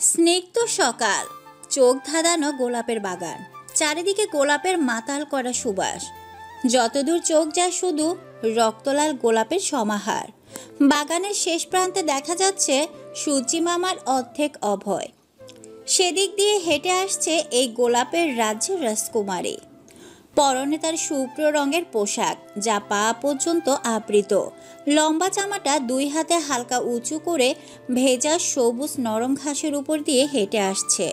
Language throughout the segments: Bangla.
স্নিগ্ধ সকাল, চোখ ধাঁধানো গোলাপের বাগান, চারিদিকে গোলাপের মাতাল করা সুবাস। যতদূর চোখ যায় শুধু রক্তলাল গোলাপের সমাহার। বাগানের শেষ প্রান্তে দেখা যাচ্ছে সূর্যি মামার অর্ধেক অভয়। সেদিক দিয়ে হেঁটে আসছে এই গোলাপের রাজ্যের রাজকুমারী। পরনে তার শুভ্র রঙের পোশাক, যা পা পর্যন্ত আবৃত। লম্বা জামাটা দুই হাতে হালকা উঁচু করে ভেজা সবুজ নরম ঘাসের উপর দিয়ে হেঁটে আসছে।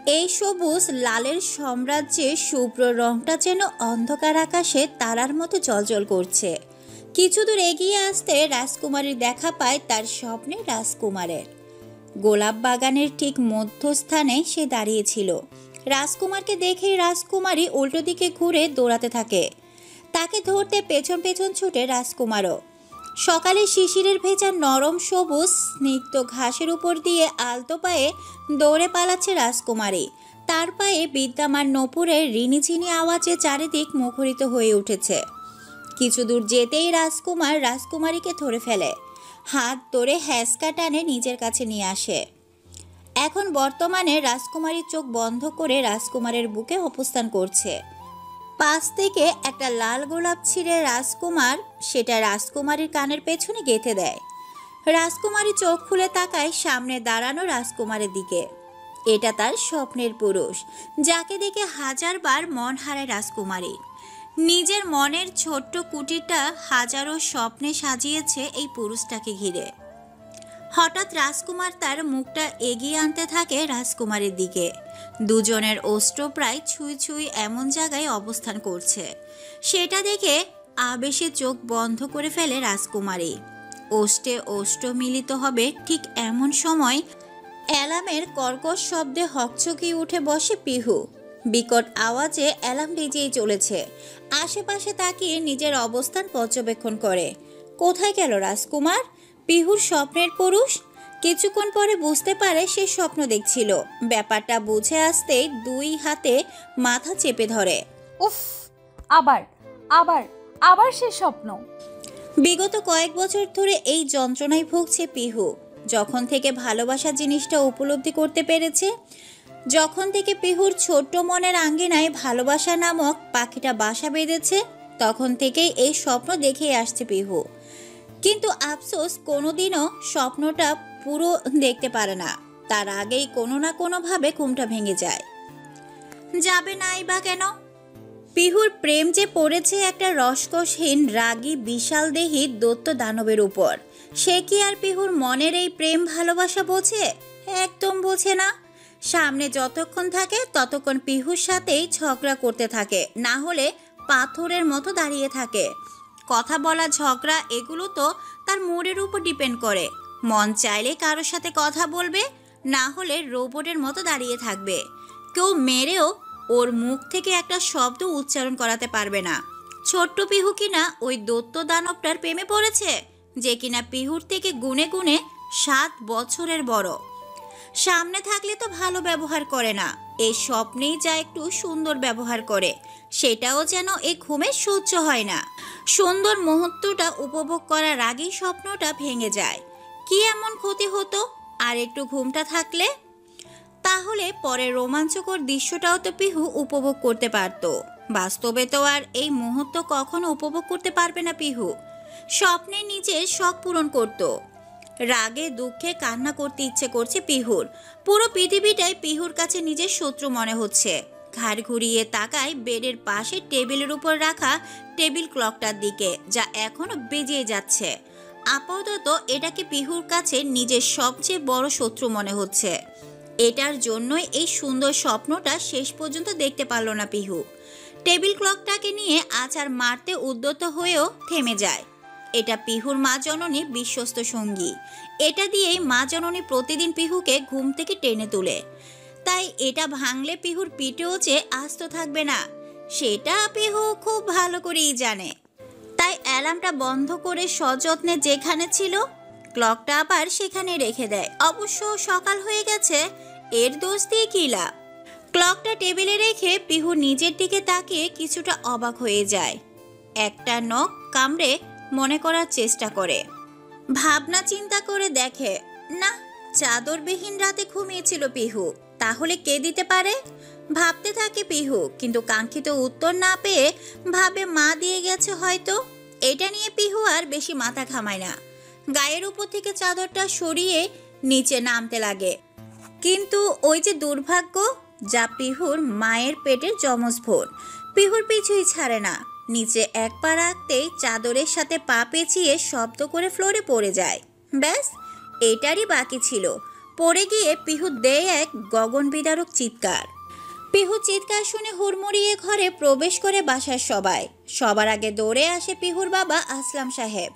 এই সবুজ লালের সাম্রাজ্যে শুভ্র রংটা যেন অন্ধকার আকাশে তারার মতো জ্বলজ্বল করছে। কিছু দূর এগিয়ে আসতে রাজকুমারীর দেখা পায় তার স্বপ্নের রাজকুমারের। গোলাপ বাগানের ঠিক মধ্যস্থানে সে দাঁড়িয়েছিল। রাজকুমারকে দেখেই রাজকুমারী উল্টো দিকে ঘুরে দৌড়াতে থাকে। তাকে ধরতে পেছন পেছন ছুটে রাজকুমারও। সকালে শিশিরের ভেজা নরম সবুজ স্নিগ্ধ ঘাসের উপর দিয়ে আলতো পায়ে দৌড়ে পালাচ্ছে রাজকুমারী। তার পায়ে বিদ্যমান নূপুরের রিনিঝিনি আওয়াজে চারিদিক মুখরিত হয়ে উঠেছে। কিছু দূর যেতেই রাজকুমার রাজকুমারীকে ধরে ফেলে, হাত ধরে হ্যাঁচকা টানে নিজের কাছে নিয়ে আসে। এখন বর্তমানে রাজকুমারীর চোখ বন্ধ করে রাজকুমারের বুকে অবস্থান করছে। পাশ থেকে একটা লাল গোলাপ ছিঁড়ে রাজকুমার সেটা রাজকুমারীর কানের পেছনে গেঁথে দেয়। রাজকুমারী চোখ খুলে তাকায় সামনে দাঁড়ানো রাজকুমারের দিকে। এটা তার স্বপ্নের পুরুষ, যাকে দেখে হাজারবার মন হারায় রাজকুমারী। নিজের মনের ছোট্ট কুটিরটা হাজারো স্বপ্নে সাজিয়েছে এই পুরুষটাকে ঘিরে। হঠাৎ রাজকুমার তার মুখটা এগিয়ে আনতে থাকে রাজকুমারীর দিকে। দুজনের ওষ্ঠ প্রায় ছুঁই ছুঁই এমন জায়গায় অবস্থান করছে। সেটা দেখে আবেশে চোখ বন্ধ করে ফেলে রাজকুমারী। ওষ্ঠে ওষ্ঠ মিলিত হবে ঠিক এমন সময় অ্যালার্মের কর্কশ শব্দে হকচকিয়ে উঠে বসে পিহু। বিকট আওয়াজে অ্যালার্ম বেজেই চলেছে। আশেপাশে তাকিয়ে নিজের অবস্থান পর্যবেক্ষণ করে। কোথায় গেল রাজকুমার, পিহুর স্বপ্নের পুরুষ? কিছুক্ষণ পরে বুঝতে পারে সে স্বপ্ন দেখছিল। ব্যাপারটা বুঝে আসতেই দুই হাতে মাথা চেপে ধরে। উফ, আবার আবার আবার সে স্বপ্ন। বিগত কয়েক বছর ধরে এই যন্ত্রণায় ভুগছে পিহু। যখন থেকে ভালোবাসা জিনিসটা উপলব্ধি করতে পেরেছে, যখন থেকে পিহুর ছোট্ট মনের আঙ্গিনায় ভালোবাসা নামক পাখিটা বাসা বেঁধেছে, তখন থেকেই এই স্বপ্ন দেখেই আসছে পিহু। কিন্তু আফসোস, কোনোদিনও স্বপ্নটা পুরো দেখতে পারে না। তার আগেই কোনো না কোনোভাবে ঘুমটা ভেঙে যায়। যাবে নাই বা কেন? পিহুর প্রেম যে পড়েছে একটা রসকসহীন রাগী বিশাল দেহী দৈত্য দানবের উপর। সে কি আর পিহুর মনের এই প্রেম ভালোবাসা বোঝে? একদম বোঝে না। সামনে যতক্ষণ থাকে ততক্ষণ পিহুর সাথেই ঝগড়া করতে থাকে, না হলে পাথরের মতো দাঁড়িয়ে থাকে। কথা বলা, ঝগড়া, এগুলো তো তার মুডের উপর ডিপেন্ড করে। মন চাইলে কারোর সাথে কথা বলবে, না হলে রোবটের মতো দাঁড়িয়ে থাকবে। কেউ মেরেও ওর মুখ থেকে একটা শব্দ উচ্চারণ করাতে পারবে না। ছোট্ট পিহু কিনা ওই দৈত্য দানবটার প্রেমে পড়েছে, যে কিনা পিহুর থেকে গুণে গুণে 7 বছরের বড়। সামনে থাকলে তো ভালো ব্যবহার করে না, এই স্বপ্নেই যা একটু সুন্দর ব্যবহার করে, সেটাও যেন এই ঘুমে সহ্য হয় না। সুন্দর মুহূর্তটা উপভোগ করার আগেই স্বপ্নটা ভেঙে যায়। কি এমন ক্ষতি হতো আর একটু ঘুমটা থাকলে? তাহলে পরে রোমাঞ্চকর দৃশ্যটাও তো পিহু উপভোগ করতে পারত। বাস্তবে তো আর এই মুহূর্ত কখনো উপভোগ করতে পারবে না পিহু। স্বপ্নে নিজের শখ পূরণ করত। রাগে দুঃখে কান্না করতে ইচ্ছে করছে পিহুর। পুরো পৃথিবীটাই পিহুর কাছে নিজের শত্রু মনে হচ্ছে। ঘাড় ঘুরিয়ে তাকায় বেডের পাশে টেবিলের উপর রাখা টেবিল ক্লকটার দিকে, যা এখনো বেজে যাচ্ছে। আপাতত এটাকে পিহুর কাছে নিজের সবচেয়ে বড় শত্রু মনে হচ্ছে। এটার জন্যই এই সুন্দর স্বপ্নটা শেষ পর্যন্ত দেখতে পারল না পিহু। টেবিল ক্লকটাকে নিয়ে আছাড় মারতে উদ্যত হয়েও থেমে যায়। এটা পিহুর মা জননীর বিশ্বস্ত সঙ্গী। এটা দিয়েই মা জননী প্রতিদিন পিহুকে ঘুম থেকে টেনে তোলে। তাই এটা ভাঙলে পিহুর পিঠেও যে আস্ত থাকবে না, সেটা পিহু খুব ভালো করেই জানে। তাই অ্যালার্মটা বন্ধ করে সযত্নে যেখানে ছিল ক্লকটা আবার সেখানে রেখে দেয়। অবশ্য সকাল হয়ে গেছে, এর দোষ দিয়ে কি লাভ? ক্লকটা টেবিলে রেখে পিহু নিজের দিকে তাকিয়ে কিছুটা অবাক হয়ে যায়। একটা নখ কামড়ে মনে করার চেষ্টা করে। ভাবনা চিন্তা করে দেখে, না, চাদরবিহীন রাতে ঘুমিয়েছিল পিহু, তাহলে কে দিতে পারে? ভাবতে থাকে পিহু, কিন্তু কাঙ্ক্ষিত উত্তর না পেয়ে ভাবে মা দিয়ে গেছে হয়তো। এটা নিয়ে পিহু আর বেশি মাথা ঘামায় না। গায়ের উপর থেকে চাদরটা সরিয়ে নিচে নামতে লাগে, কিন্তু ওই যে দুর্ভাগ্য, যা পিহুর মায়ের পেটের যমজ বোন, পিহুর পিছুই ছাড়ে না। নিচে এক পা রাখতেই চাদরের সাথে পা পেঁচিয়ে শব্দ করে ফ্লোরে পড়ে যায়। ব্যাস, এটারই বাকি ছিল। পড়ে গিয়ে পিহু দেয় এক গগন বিদারক চিৎকার। পিহু চিৎকার শুনে হুড়মুড়িয়ে ঘরে প্রবেশ করে বাসার সবাই। সবার আগে দৌড়ে আসে পিহুর বাবা আসলাম সাহেব।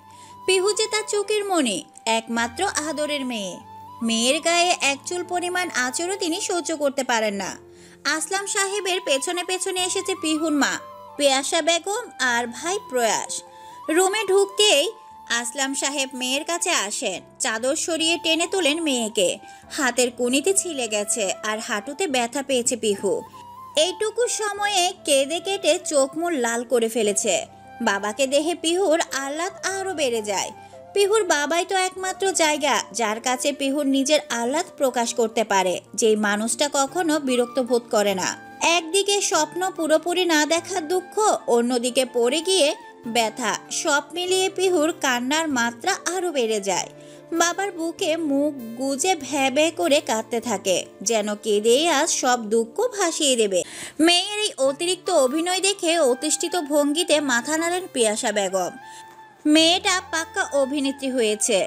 পিহু যে তার চোখের মণি, একমাত্র আদরের মেয়ে। মেয়ের গায়ে এক চুল পরিমাণ আঁচড়ও তিনি সহ্য করতে পারেন না। আসলাম সাহেবের পেছনে পেছনে এসেছে পিহুর মা পেয়াসা বেগম আর ভাই প্রয়াস। রুমে ঢুকতেই আসলাম সাহেব মেয়ের কাছে আসেন, চাদর সরিয়ে টেনে তোলেন মেয়েকে। হাতের কুনিতে ছিলে গেছে আর হাঁটুতে ব্যথা পেয়েছে পিহু। এইটুকু সময়ে কেঁদে কেটে চোখ মুখ লাল করে ফেলেছে। বাবাকে দেখে পিহুর আহ্লাদ আরও বেড়ে যায়। পিহুর বাবাই তো একমাত্র জায়গা যার কাছে পিহুর নিজের আহ্লাদ প্রকাশ করতে পারে, যেই মানুষটা কখনো বিরক্ত বোধ করে না। একদিকে স্বপ্ন পুরোপুরি না দেখার দুঃখ, অন্যদিকে পড়ে গিয়ে ব্যথা, সব মিলিয়ে পিহুর কান্নার মাত্রা আরও বেড়ে যায়। বাবার বুকে মুখ গুজে ভ্যাঁ ভ্যাঁ করে কাঁদতে থাকে, যেন কেঁদেই আজ সব দুঃখ ভাসিয়ে দেবে। মেয়ের এই অতিরিক্ত অভিনয় দেখে অতিষ্ঠিত ভঙ্গিতে মাথা নাড়েন পিয়াসা বেগম। মেয়েটা পাক্কা অভিনেত্রী হয়েছে,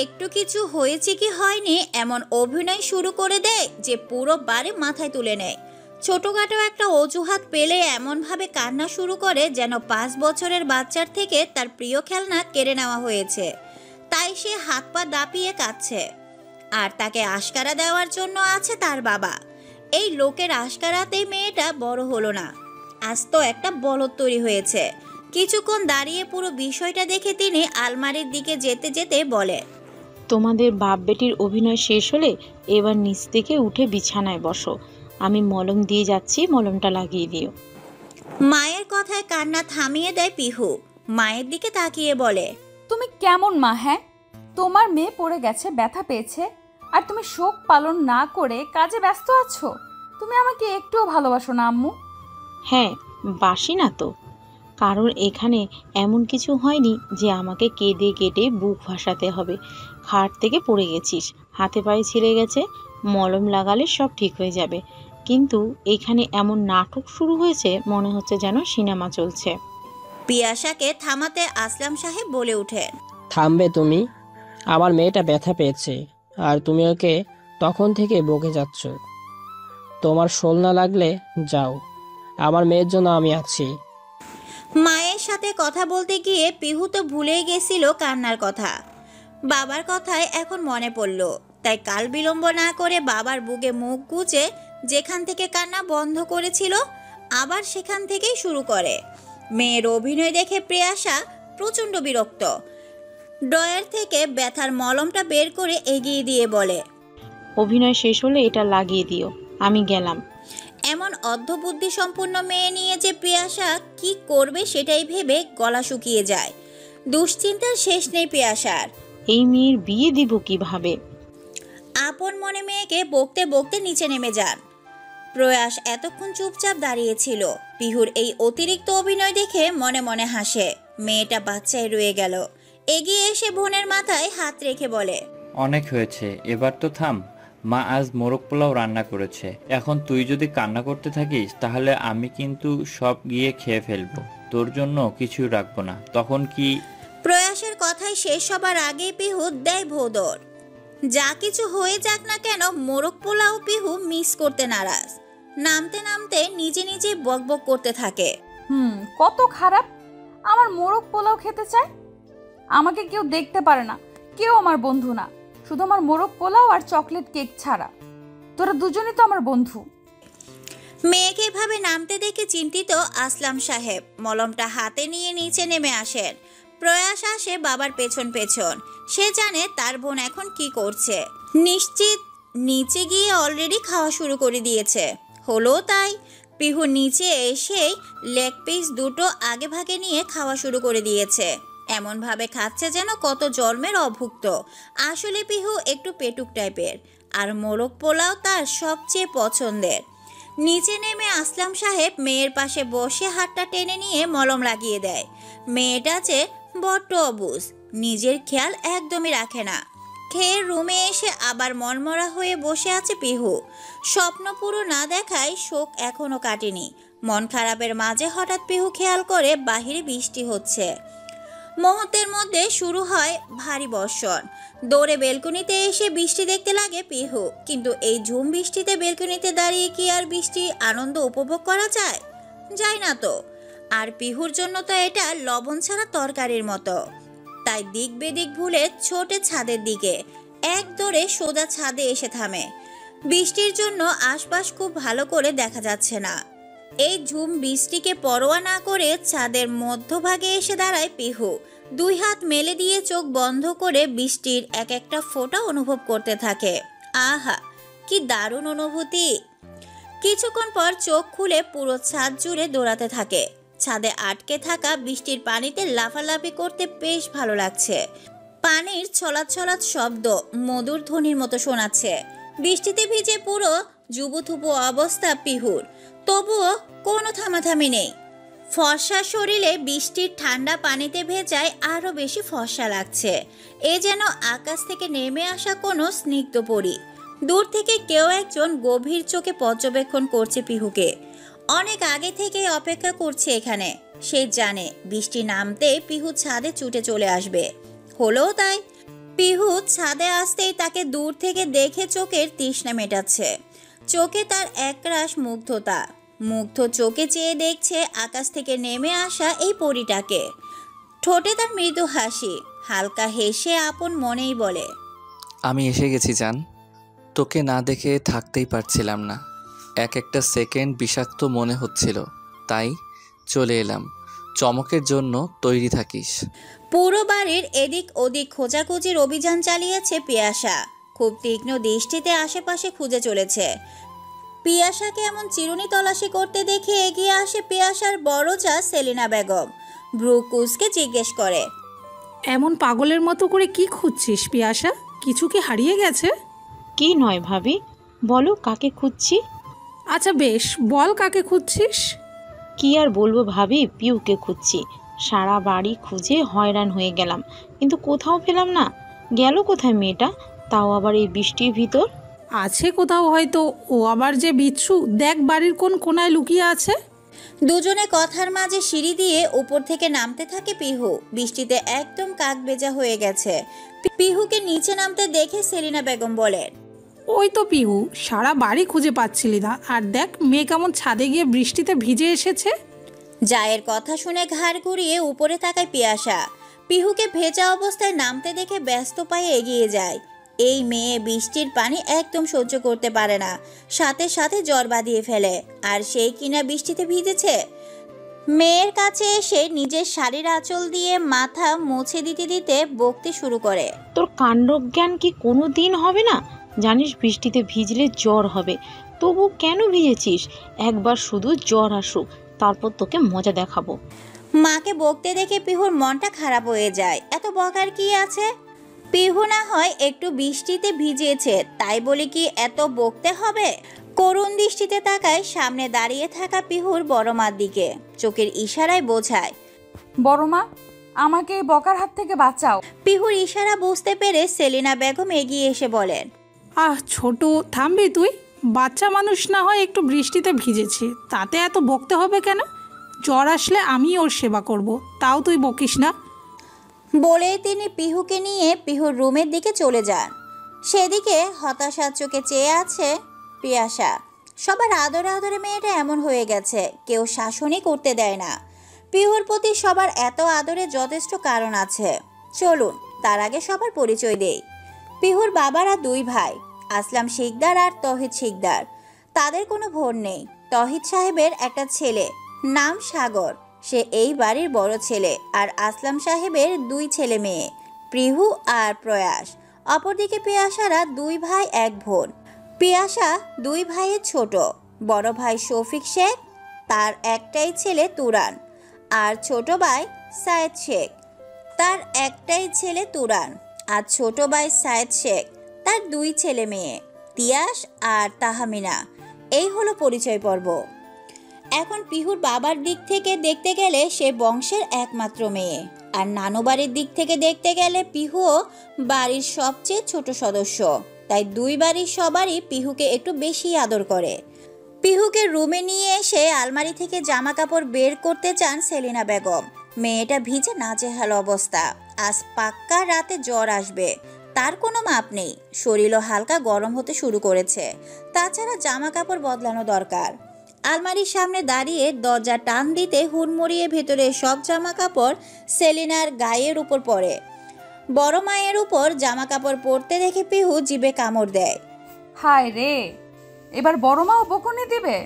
একটু কিছু হয়েছে কি হয়নি এমন অভিনয় শুরু করে দেয় যে পুরো বাড়ি মাথায় তুলে নেয়। ছোটখাটো একটা অজুহাত পেলে এমনভাবে কান্না শুরু করে যেন 5 বছরের বাচ্চার থেকে তার প্রিয় খেলনা কেড়ে নেওয়া হয়েছে। তাই সে হাত পা দাপিয়ে কাঁদছে। আর তাকে আশকারা দেওয়ার জন্য আছে তার বাবা। এই লোকের আশকারাতেই মেয়েটা বড় হলো না, আজ তো একটা বলদ তৈরি হয়েছে। কিছুক্ষণ দাঁড়িয়ে পুরো বিষয়টা দেখে তিনি আলমারির দিকে যেতে যেতে বলে, তোমাদের বাপ বেটির অভিনয় শেষ হলে এবার নিচ থেকে উঠে বিছানায় বসো। আমি মলম দিয়ে যাচ্ছি, মলমটা লাগিয়ে দিও। মায়ের কথায় কান্না থামিয়ে দেয় পিহু। মায়ের দিকে তাকিয়ে বলে, তুমি কেমন মা? হ্যাঁ, তোমার মেয়ে পড়ে গেছে, ব্যথা পেয়েছে, আর তুমি শোক পালন না করে কাজে ব্যস্ত আছো। তুমি আমাকে একটুও ভালোবাসো না আম্মু? হ্যাঁ, বাসি না তো, কারণ এখানে এমন কিছু হয়নি যে আমাকে কেঁদে কেটে বুক ভাসাতে হবে। খাট থেকে পড়ে গেছিস, হাতে পায়ে ছিঁড়ে গেছে, মলম লাগালে সব ঠিক হয়ে যাবে। কিন্তু এখানে এমন নাটক শুরু হয়েছে, মনে হচ্ছে যেন সিনেমা চলছে। পিয়াসাকে থামাতে আসলাম সাহেব বলে ওঠেন, থামবে তুমি? আমার মেয়েটা ব্যথা পেয়েছে আর তুমি ওকে তখন থেকে বকে যাচ্ছ। তোমার শোল না লাগলে যাও, আমার মেয়ের জন্য আমি আছি। মায়ের সাথে কথা বলতে গিয়ে পিহু তো ভুলেই গেছিল কান্নার কথা। বাবার কথায় এখন মনে পড়ল, তাই কাল বিলম্ব না করে বাবার বুকে মুখ গুজে যেখান থেকে কান্না বন্ধ করেছিল আবার সেখান থেকেই শুরু করে। মেয়ের অভিনয় দেখে প্রিয়াসা প্রচণ্ড বিরক্ত। ড্রয়ার থেকে ব্যথার মলমটা বের করে এগিয়ে দিয়ে বলে, অভিনয় শেষ হলে এটা লাগিয়ে দিও, আমি গেলাম। এমন অর্ধবুদ্ধি সম্পূর্ণ মেয়ে নিয়ে যে প্রিয়াসা কি করবে সেটাই ভেবে গলা শুকিয়ে যায়। দুশ্চিন্তার শেষ নেই প্রিয়াসার। এই মেয়ের বিয়ে দিব কিভাবে? আপন মনে মেয়েকে বকতে বকতে নিচে নেমে যান। প্রয়াস এতক্ষণ চুপচাপ দাঁড়িয়েছিল। পিহুর এই অতিরিক্ত অভিনয় দেখে মনে মনে হাসে। মেয়েটা বাচ্চায় রয়ে গেল। এগিয়ে এসে বোনের মাথায় হাত রেখে বলে, অনেক হয়েছে, এবার তো থাম। মা আজ মোরগ পোলাও রান্না করেছে, এখন তুই যদি কান্না করতে থাকিস তাহলে আমি কিন্তু সব গিয়ে খেয়ে ফেলবো, তোর জন্য কিছুই রাখবো না। তখন কি? প্রয়াসের কথায় শেষ হবার আগেই পিহু দেয় ভোদর। যা কিছু হয়ে যাক না কেন, মোরগ পোলাও পিহু মিস করতে নারাজ। নামতে নামতে নিজে নিজে বকবক করতে থাকে, কত খারাপ! আমার মোরগ পোলাও খেতে চায়। আমাকে কেউ দেখতে পারে না, কেউ আমার বন্ধু না, শুধু আমার মোরগ পোলাও আর চকলেট কেক ছাড়া। তোরা দুজনই তো আমার বন্ধু। মেয়েকে এভাবে নামতে দেখে চিন্তিত আসলাম সাহেব মলমটা হাতে নিয়ে নিচে নেমে আসেন। প্রয়াস আসে বাবার পেছন পেছন। সে জানে তার বোন এখন কি করছে। নিশ্চিত নিচে গিয়ে অলরেডি খাওয়া শুরু করে দিয়েছে। হলো তাই, পিহু নিচে এসেই লেগ পিস দুটো আগে ভাগে নিয়ে খাওয়া শুরু করে দিয়েছে। এমনভাবে খাচ্ছে যেন কত জন্মের অভুক্ত। আসলে পিহু একটু পেটুক টাইপের, আর মোরগ পোলাও তার সবচেয়ে পছন্দের। নিচে নেমে আসলাম সাহেব মেয়ের পাশে বসে হাতটা টেনে নিয়ে মলম লাগিয়ে দেয়। মেয়েটা যে বড্ড অবুঝ, নিজের খেয়াল একদমই রাখে না। খেয়ে রুমে এসে আবার মনমরা হয়ে বসে আছে পিহু। স্বপ্ন পুরো না দেখায় শোক এখনো কাটেনি। মন খারাপের মাঝে হঠাৎ পিহু খেয়াল করে বাহিরে বৃষ্টি হচ্ছে। মুহূর্তের মধ্যে শুরু হয় ভারী বর্ষণ। দৌড়ে বেলকনিতে এসে বৃষ্টি দেখতে লাগে পিহু। কিন্তু এই ঝুম বৃষ্টিতে বেলকনিতে দাঁড়িয়ে কি আর বৃষ্টি আনন্দ উপভোগ করা যায়? যায় না তো। আর পিহুর জন্য তো এটা লবণ ছাড়া তরকারির মতো। তাই দিক বেদিক ভুলে ছোটে ছাদের দিকে এক দৌড়ে সোজা ছাদে এসে থামে। বৃষ্টির জন্য আশপাশ খুব ভালো করে দেখা যাচ্ছে না। এই ঝুম বৃষ্টিকে পরোয়া না করে ছাদের মধ্যভাগে এসে দাঁড়ায় পিহু। দুই হাত মেলে দিয়ে চোখ বন্ধ করে বৃষ্টির এক একটা ফোঁটা অনুভব করতে থাকে। আহা, কি দারুণ অনুভূতি! কিছুক্ষণ পর চোখ খুলে পুরো ছাদ জুড়ে দৌড়াতে থাকে। ছাদে আটকে থাকা বৃষ্টির পানিতে লাফালাফি করতে বেশ ভালো লাগছে। পানির ছলাৎ ছলাৎ শব্দ মধুর ধ্বনির মতো শোনাচ্ছে। বৃষ্টিতে ভিজে পুরো জুবুথুবু অবস্থা পিহুর, তবুও কোনো থামাথামি নেই। ফর্সা শরীরে বৃষ্টির ঠান্ডা পানিতে ভেজায় আরও বেশি ফর্সা লাগছে। এ যেন আকাশ থেকে নেমে আসা কোনো স্নিগ্ধ পরী। দূর থেকে কেউ একজন গভীর চোখে পর্যবেক্ষণ করছে পিহুকে। অনেক আগে থেকেই অপেক্ষা করছে এখানে। সে জানে বৃষ্টি নামতে পিহু ছাদে ছুটে চলে আসবে। হলো তাই। পিহু ছাদে আসতেই তাকে দূর থেকে দেখে চোখের তৃষ্ণা মেটাচ্ছে। চোখে তার একরাশ মুগ্ধতা। মুগ্ধ চোখে চেয়ে দেখছে আকাশ থেকে নেমে আসা এই পরীটাকে। ঠোঁটে তার মৃদু হাসি। হালকা হেসে আপন মনেই বলে, আমি এসে গেছি জান। তোকে না দেখে থাকতেই পারছিলাম না। এক একটা সেকেন্ড বিষাক্ত মনে হচ্ছিল, তাই চলে এলাম। চমকের জন্য তৈরি থাকিস। পুরো বাড়ির এদিক ওদিক খোঁজাখুঁজির অভিযান চালিয়েছে পিয়াসা। খুব তীক্ষ্ণ দৃষ্টিতে আশেপাশে খুঁজে চলেছে। পিয়াসাকে এমন চিরুনি তল্লাশি করতে দেখে এগিয়ে আসে পিয়াসার বড় চা সেলিনা বেগম। ব্রুকুসকে জিজ্ঞেস করে, এমন পাগলের মতো করে কি খুঁজছিস পিয়াসা? কিছু কি হারিয়ে গেছে? কি নয় ভাবি, বলো কাকে খুঁজছি। আচ্ছা বেশ, বল কাকে খুঁজছিস। কি আর বলবো ভাবি, পিউকে খুঁজছি। সারা বাড়ি খুঁজে হয়রান হয়ে গেলাম, কিন্তু কোথাও পেলাম না। গেল কোথায় মেয়েটা, তাও আবার এই বৃষ্টির ভিতর? আছে কোথাও হয়তো। ও আবার যে বিচ্ছু, দেখ বাড়ির কোন কোনায় লুকিয়ে আছে। দুজনে কথার মাঝে সিঁড়ি দিয়ে উপর থেকে নামতে থাকে পিহু। বৃষ্টিতে একদম কাক ভেজা হয়ে গেছে। পিহুকে নিচে নামতে দেখে সেলিনা বেগম বলেন, ওই তো পিহু, সারা বাড়ি খুঁজে পাচ্ছিলি না, আর দেখ মেয়ে কেমন ছাদে গিয়ে বৃষ্টিতে ভিজে এসেছে। জায়ের কথা শুনে ঘাড় ঘুরিয়ে উপরে তাকায় পিয়াসা। পিহুকে ভেজা অবস্থায় নামতে দেখে ব্যস্ত পায়ে এগিয়ে যায়। এই মেয়ে বৃষ্টির পানি একদম সহ্য করতে পারে না, সাথে সাথে জ্বর বাঁধিয়ে ফেলে। আর সেই কিনা বৃষ্টিতে ভিজেছে। মেয়ের কাছে এসে নিজের শাড়ির আঁচল দিয়ে মাথা মুছে দিতে দিতে বকতে শুরু করে, তোর কাণ্ডজ্ঞান কি কোনো দিন হবে না? জানিস বৃষ্টিতে ভিজলে জ্বর হবে, তবু কেন ভিজেছিস? একবার শুধু জ্বর আসুক, তারপর তোকে মজা দেখাবো। মাকে বকতে দেখে পিহুর মনটা খারাপ হয়ে যায়। এত বকার কি আছে? পিহু না হয় একটু বৃষ্টিতে ভিজেছে, তাই বলে কি এত বকতে হবে? করুণ দৃষ্টিতে তাকায় সামনে দাঁড়িয়ে থাকা পিহুর বড় মার দিকে। চোখের ইশারায় বোঝায়, বড় মা, আমাকে এই বকার হাত থেকে বাঁচাও। পিহুর ইশারা বুঝতে পেরে সেলিনা বেগম এগিয়ে এসে বলেন, আহ ছোট, থামবি তুই? বাচ্চা মানুষ না হয় একটু বৃষ্টিতে ভিজেছে, তাতে এত বকতে হবে কেন? জ্বর আসলে আমি ওর সেবা করব, তাও তুই বকিস না। বলে তিনি পিহুকে নিয়ে পিহুর রুমের দিকে চলে যান। সেদিকে হতাশার চোখে চেয়ে আছে পিয়াসা। সবার আদরে আদরে মেয়েটা এমন হয়ে গেছে, কেউ শাসনই করতে দেয় না। পিহুর প্রতি সবার এত আদরে যথেষ্ট কারণ আছে। চলুন তার আগে সবার পরিচয় দেই। পিহুর বাবারা দুই ভাই, আসলাম শিকদার আর তহিদ শিকদার। তাদের কোনো ভোর নেই। তহিদ সাহেবের একটা ছেলে, নাম সাগর, সে এই বাড়ির বড় ছেলে। আর আসলাম সাহেবের দুই ছেলে মেয়ে, প্রিহু আর প্রয়াস। অপরদিকে পিয়াসারা দুই ভাই এক বোন। পিয়াসা দুই ভাইয়ের ছোট। বড় ভাই শফিক শেখ, তার একটাই ছেলে তুরান, আর ছোট ভাই সায়েদ শেখ। তার একটাই ছেলে তুরান, আর ছোট ভাই সায়েদ শেখ। তার 2 ছেলে মেয়ে, তিয়াস আর তাহমিনা। এই হলো পরিচয় পর্ব। এখন পিহুর বাবার দিক থেকে দেখতে গেলে সে বংশের একমাত্র মেয়ে, আর নানু বাড়ির দিক থেকে দেখতে গেলে পিহুও বাড়ির সবচেয়ে ছোট সদস্য। তাই 2 বাড়ির সবারই পিহুকে একটু বেশি আদর করে। পিহুকে রুমে নিয়ে এসে আলমারি থেকে জামা কাপড় বের করতে চান সেলিনা বেগম। মেয়েটা ভিজে নাজেহাল অবস্থা। আজ পাক্কা রাতে জ্বর আসবে, তার কোনো মাপ নেই। শরীরও হালকা গরম হতে শুরু করেছে। তাছাড়া জামা কাপড় বদলানো দরকার। আলমারির সামনে দাঁড়িয়ে দরজা টান দিতে হুড়মুড়িয়ে ভেতরে সব জামা কাপড় সেলিনার গায়ের উপর পড়ে। বড় মায়ের উপর জামা কাপড় পরতে দেখে পিহু জিভে কামড় দেয়। হায় রে, এবার বড় মাও বকুনি দিবে?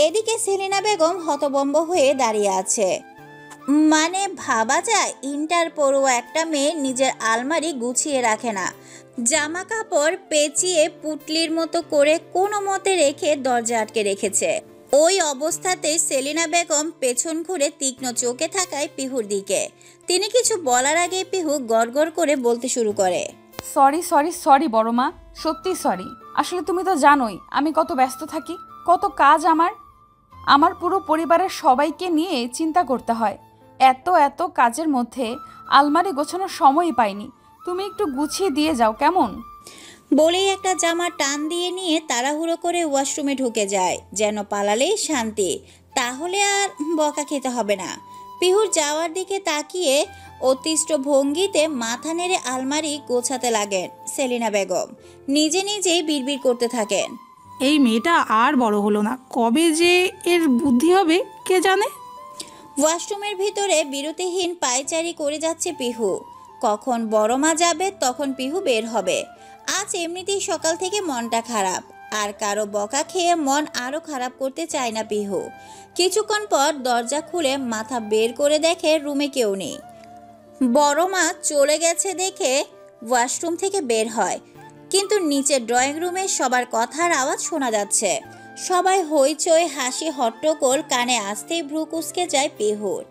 এদিকে সেলিনা বেগম হতবম্ব হয়ে দাঁড়িয়ে আছে। মানে ভাবা যায় ইন্টার পড়ুয়া একটা মেয়ে নিজের আলমারি গুছিয়ে রাখে না। জামা কাপড় পেঁচিয়ে পুটলির মতো করে কোনো মতে রেখে দরজা আটকে রেখেছে। ওই অবস্থাতেই সেলিনা বেগম পেছন ঘুরে তীক্ষ্ণ চোখে থাকায় পিহুর দিকে। তিনি কিছু বলার আগে পিহু গড়গড় করে বলতে শুরু করে, সরি সরি সরি বড় মা, সত্যি সরি। আসলে তুমি তো জানোই আমি কত ব্যস্ত থাকি, কত কাজ আমার পুরো পরিবারের সবাইকে নিয়ে চিন্তা করতে হয়। এত কাজের মধ্যে আলমারি গোছানোর সময়ই পাইনি। তুমি একটু গুছিয়ে দিয়ে যাও কেমন? বলেই একটা জামা টান দিয়ে নিয়ে তাড়াহুড়ো করে ওয়াশরুমে ঢুকে যায়, যেন পালালেই শান্তি, তাহলে আর বকা খেতে হবে না। পিহুর যাওয়ার দিকে তাকিয়ে অতিষ্ঠ ভঙ্গিতে মাথা নেড়ে আলমারি গোছাতে লাগেন সেলিনা বেগম। নিজেই বিড়বিড় করতে থাকেন, এই মেয়েটা আর বড় হলো না, কবে যে এর বুদ্ধি হবে কে জানে। ওয়াশরুমের ভিতরে বিরতিহীন পায়চারি করে যাচ্ছে পিহু। কখন বড় মা যাবে তখন পিহু বের হবে। আজ এমনিতেই সকাল থেকে মনটা খারাপ, আর কারো বকা খেয়ে মন আরো খারাপ করতে চায় না পিহু। কিছুক্ষণ পর দরজা খুলে মাথা বের করে দেখে রুমে কেউ নেই। বড় মা চলে গেছে দেখে ওয়াশরুম থেকে বের হয়, কিন্তু নিচে ড্রয়িং রুমে সবার কথার আওয়াজ শোনা যাচ্ছে। সবাই হইচই হাসি হট্টগোল কানে আসতেই ভ্রু কুঁচকে যায় পিহুর।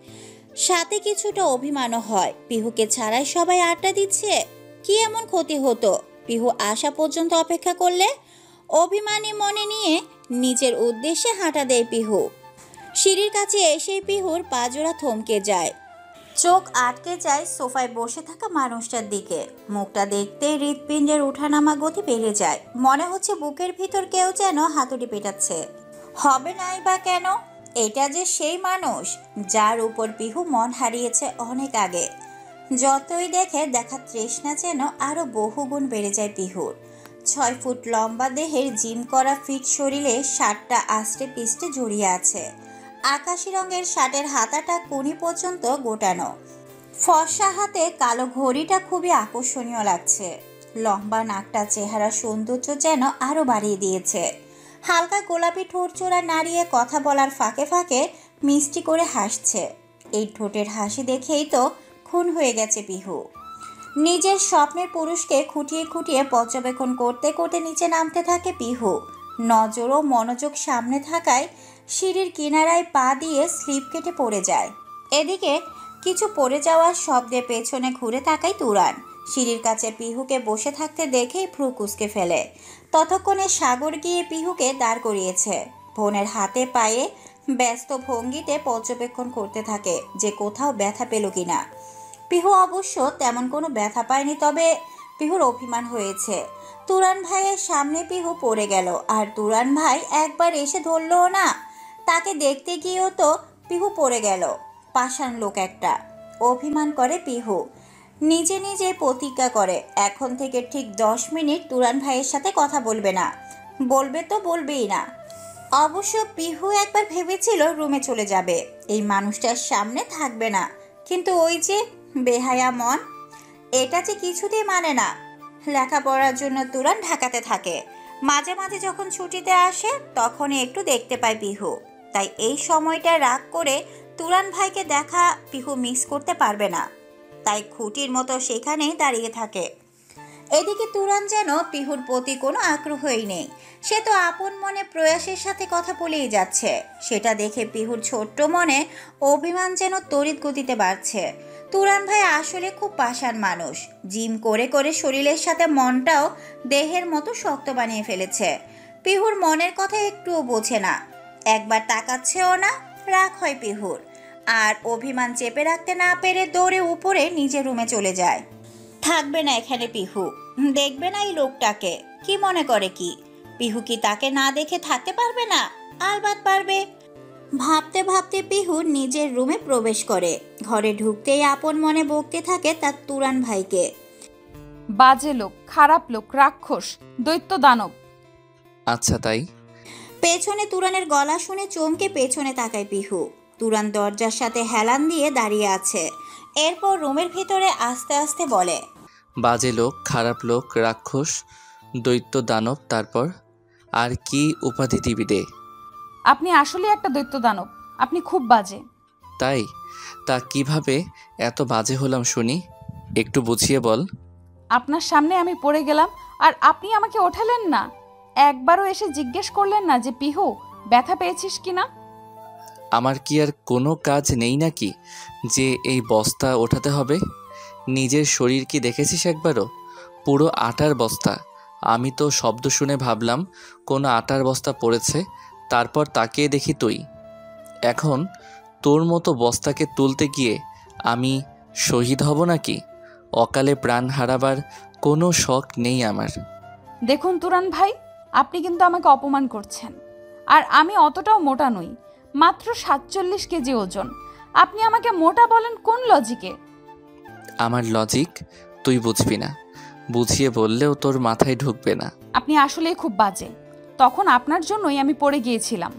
সাথে কিছুটা অভিমানও হয়, পিহুকে ছাড়াই সবাই আড্ডা দিচ্ছে। কি এমন ক্ষতি হতো পিহু আসা পর্যন্ত অপেক্ষা করলে? অভিমানী মনে নিয়ে নিজের উদ্দেশ্যে হাঁটা দেয় পিহু। সিঁড়ির কাছে এসেই পিহুর পাজোড়া থমকে যায়। চোখ আটকে যায় সোফায় বসে থাকা মানুষটার দিকে। মুখটা দেখতে হৃৎপিণ্ডের ওঠানামা গতি বেড়ে যায়। মনে হচ্ছে বুকের ভিতর কেউ যেন হাতুড়ি পেটাচ্ছে। হবে নাই বা কেন? এটা যে সেই মানুষ যার উপর পিহু মন হারিয়েছে অনেক আগে। যতই দেখে দেখার তৃষ্ণা যেন আরো বহুগুণ বেড়ে যায় পিহুর। 6 ফুট লম্বা দেহের জিম করা ফিট শরীরে শার্টটা আষ্টে পিষ্টে জড়িয়ে আছে। আকাশি রঙের শার্টের হাতাটা কোনি পর্যন্ত গোটানো। ফর্সা হাতে কালো ঘড়িটা খুবই আকর্ষণীয় লাগছে। লম্বা নাকটা চেহারা সৌন্দর্য যেন আরো বাড়িয়ে দিয়েছে। হালকা গোলাপি ঠোঁট চোরা নাড়িয়ে কথা বলার ফাঁকে ফাঁকে মিষ্টি করে হাসছে। এই ঠোঁটের হাসি দেখেই তো খুন হয়ে গেছে পিহু। নিজের স্বপ্নের পুরুষকে খুঁটিয়ে খুঁটিয়ে পর্যবেক্ষণ করতে করতে নিচে নামতে থাকে পিহু। নজর ও মনোযোগ সামনে থাকায় সিঁড়ির কিনারায় পা দিয়ে স্লিপ কেটে পড়ে যায়। এদিকে কিছু পড়ে যাওয়ার শব্দে পেছনে ঘুরে তাকায় তুরান। সিঁড়ির কাছে পিহুকে বসে থাকতে দেখেই ভ্রু কুঁচকে ফেলে। ততক্ষণে সাগর গিয়ে পিহুকে দাঁড় করিয়েছে। বোনের হাতে পায়ে ব্যস্ত ভঙ্গিতে পর্যবেক্ষণ করতে থাকে যে কোথাও ব্যথা পেল কিনা। পিহু অবশ্য তেমন কোনো ব্যথা পায়নি, তবে পিহুর অভিমান হয়েছে। তুরান ভাইয়ের সামনে পিহু পড়ে গেল, আর তুরান ভাই একবার এসে ধরলও না। তাকে দেখতে গিয়েও তো পিহু পড়ে গেল। পাষাণ লোক একটা। অভিমান করে পিহু। নিজে প্রতিজ্ঞা করে এখন থেকে ঠিক 10 মিনিট তুরান ভাইয়ের সাথে কথা বলবে না। বলবে তো বলবেই না। অবশ্য পিহু একবার ভেবেছিল রুমে চলে যাবে, এই মানুষটার সামনে থাকবে না, কিন্তু ওই যে বেহায়া মন, এটা যে কিছুতেই মানে না। লেখাপড়ার জন্য তুরান ঢাকাতে থাকে। মাঝে মাঝে যখন ছুটিতে আসে তখনই একটু দেখতে পায় পিহু। তাই এই সময়টা রাগ করে তুরান ভাইকে দেখা পিহু মিস করতে পারবে না। তাই খুঁটির মতো সেখানেই দাঁড়িয়ে থাকে। এদিকে তুরান যেন পিহুর প্রতি কোনো আগ্রহই নেই। সে তো আপন মনে প্রয়াসের সাথে কথা বলেই যাচ্ছে। সেটা দেখে পিহুর ছোট্ট মনে অভিমান যেন তড়িৎ গতিতে বাড়ছে। তুরান ভাই আসলে খুব পাষাণ মানুষ। জিম করে করে শরীরের সাথে মনটাও দেহের মতো শক্ত বানিয়ে ফেলেছে। পিহুর মনের কথা একটুও বোঝে না, একবার তাকাচ্ছেও না। রাগ হয় পিহুর, আর অভিমান চেপে রাখতে না পেরে দৌড়ে উপরে নিজের রুমে চলে যায়। থাকবে না এখানে পিহু, দেখবে না এই লোকটাকে, কি মনে করে কি পিহু কি তাকে না দেখে থাকতে পারবে না? আলবাত পারবে। ভাবতে ভাবতে পিহু নিজের রুমে প্রবেশ করে। ঘরে ঢুকতেই আপন মনে বকতে থাকে তার তুরান ভাইকে। বাজে লোক, খারাপ লোক, রাক্ষস, দৈত্য দানব। আচ্ছা তাই? পেছনে তুরানের গলা শুনে চমকে পেছনে তাকায় পিহু। তুরান দরজার সাথে হেলান দিয়ে দাঁড়িয়ে আছে। এরপর রুমের ভিতরে আস্তে আস্তে বলে, বাজে লোক, খারাপ লোক, রাক্ষস, দৈত্য দানব, তারপর আর কি উপাধি দিবি দে? আপনি আসলে একটা দৈত্য দানব, আপনি খুব বাজে। তাই? তা কিভাবে এত বাজে হলাম শুনি, একটু বুঝিয়ে বল। আপনার সামনে আমি পড়ে গেলাম আর আপনি আমাকে ওঠালেন না, একবারও এসে জিজ্ঞেস করলেন না যে পিহু ব্যথা পেয়েছিস কিনা। আমার কি আর কোনো কাজ নেই নাকি যে এই বস্তা ওঠাতে হবে? নিজের শরীর কি দেখেছিস একবারও? পুরো আটার বস্তা। আমি তো শব্দ শুনে ভাবলাম কোনো আটার বস্তা পড়েছে, তারপর তাকিয়ে দেখি তুই। এখন তোর মতো বস্তাকে তুলতে গিয়ে আমি শহীদ হব নাকি? অকালে প্রাণ হারাবার কোনো শখ নেই আমার। দেখুন তুরান ভাই, আপনি কিন্তু আমাকে অপমান করছেন। আর আমি অতটাও মোটা নই, মাত্র 47 কেজি ওজন। আপনি আমাকে মোটা বলেন কোন লজিকে? আমার লজিক তুই বুঝবি না, বুঝিয়ে বললেও তোর মাথায় ঢুকবে না। আপনি আসলেই খুব বাজে। তখন আপনার জন্যই আমি পড়ে গিয়েছিলাম,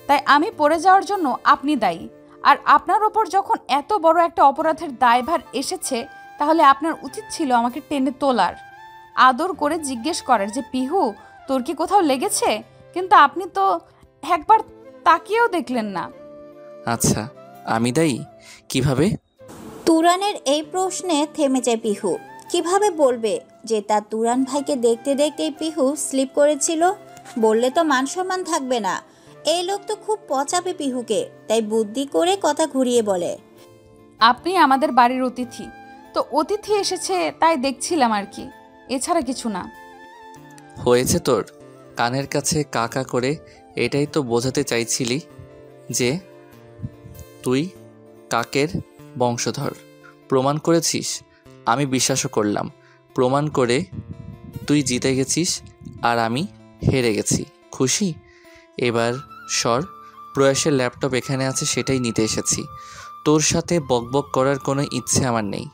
তাই আমি পড়ে যাওয়ার জন্য আপনি দায়ী। আর আপনার ওপর যখন এত বড় একটা অপরাধের দায়ভার এসেছে, তাহলে আপনার উচিত ছিল আমাকে টেনে তোলার, আদর করে জিজ্ঞেস করার যে পিহু তোর কি কোথাও লেগেছে। কিন্তু আপনি তো একবার তাকিয়েও দেখলেন না। আচ্ছা, আমি দায়ী? কিভাবে? তুরানের এই প্রশ্নে থেমে যায় পিহু। কিভাবে বলবে যে তার তুরান ভাইকে দেখতে দেখতেই পিহু স্লিপ করেছিল? বললে তো মান সম্মান থাকবে না। এই লোক তো খুব পচাবে পিহুকে, তাই বুদ্ধি করে কথা ঘুরিয়ে বলে, আপনি আমাদের বাড়ির অতিথি, তো অতিথি এসেছে তাই দেখছিলাম আর কি, এছাড়া কিছু না। হয়েছে তোর? কানের কাছে কাকা করে এটাই তো বোঝাতে চাইছিলি যে তুই কাকের বংশধর। প্রমাণ করেছিস, আমি বিশ্বাসও করলাম। প্রমাণ করে তুই জিতে গেছিস আর আমি হেরে গেছি। খুশি? এবার সর, প্রয়াসের ল্যাপটপ এখানে আছে, সেটাই নিতে এসেছি। তোর সাথে বকবক করার কোনো ইচ্ছে আমার নেই।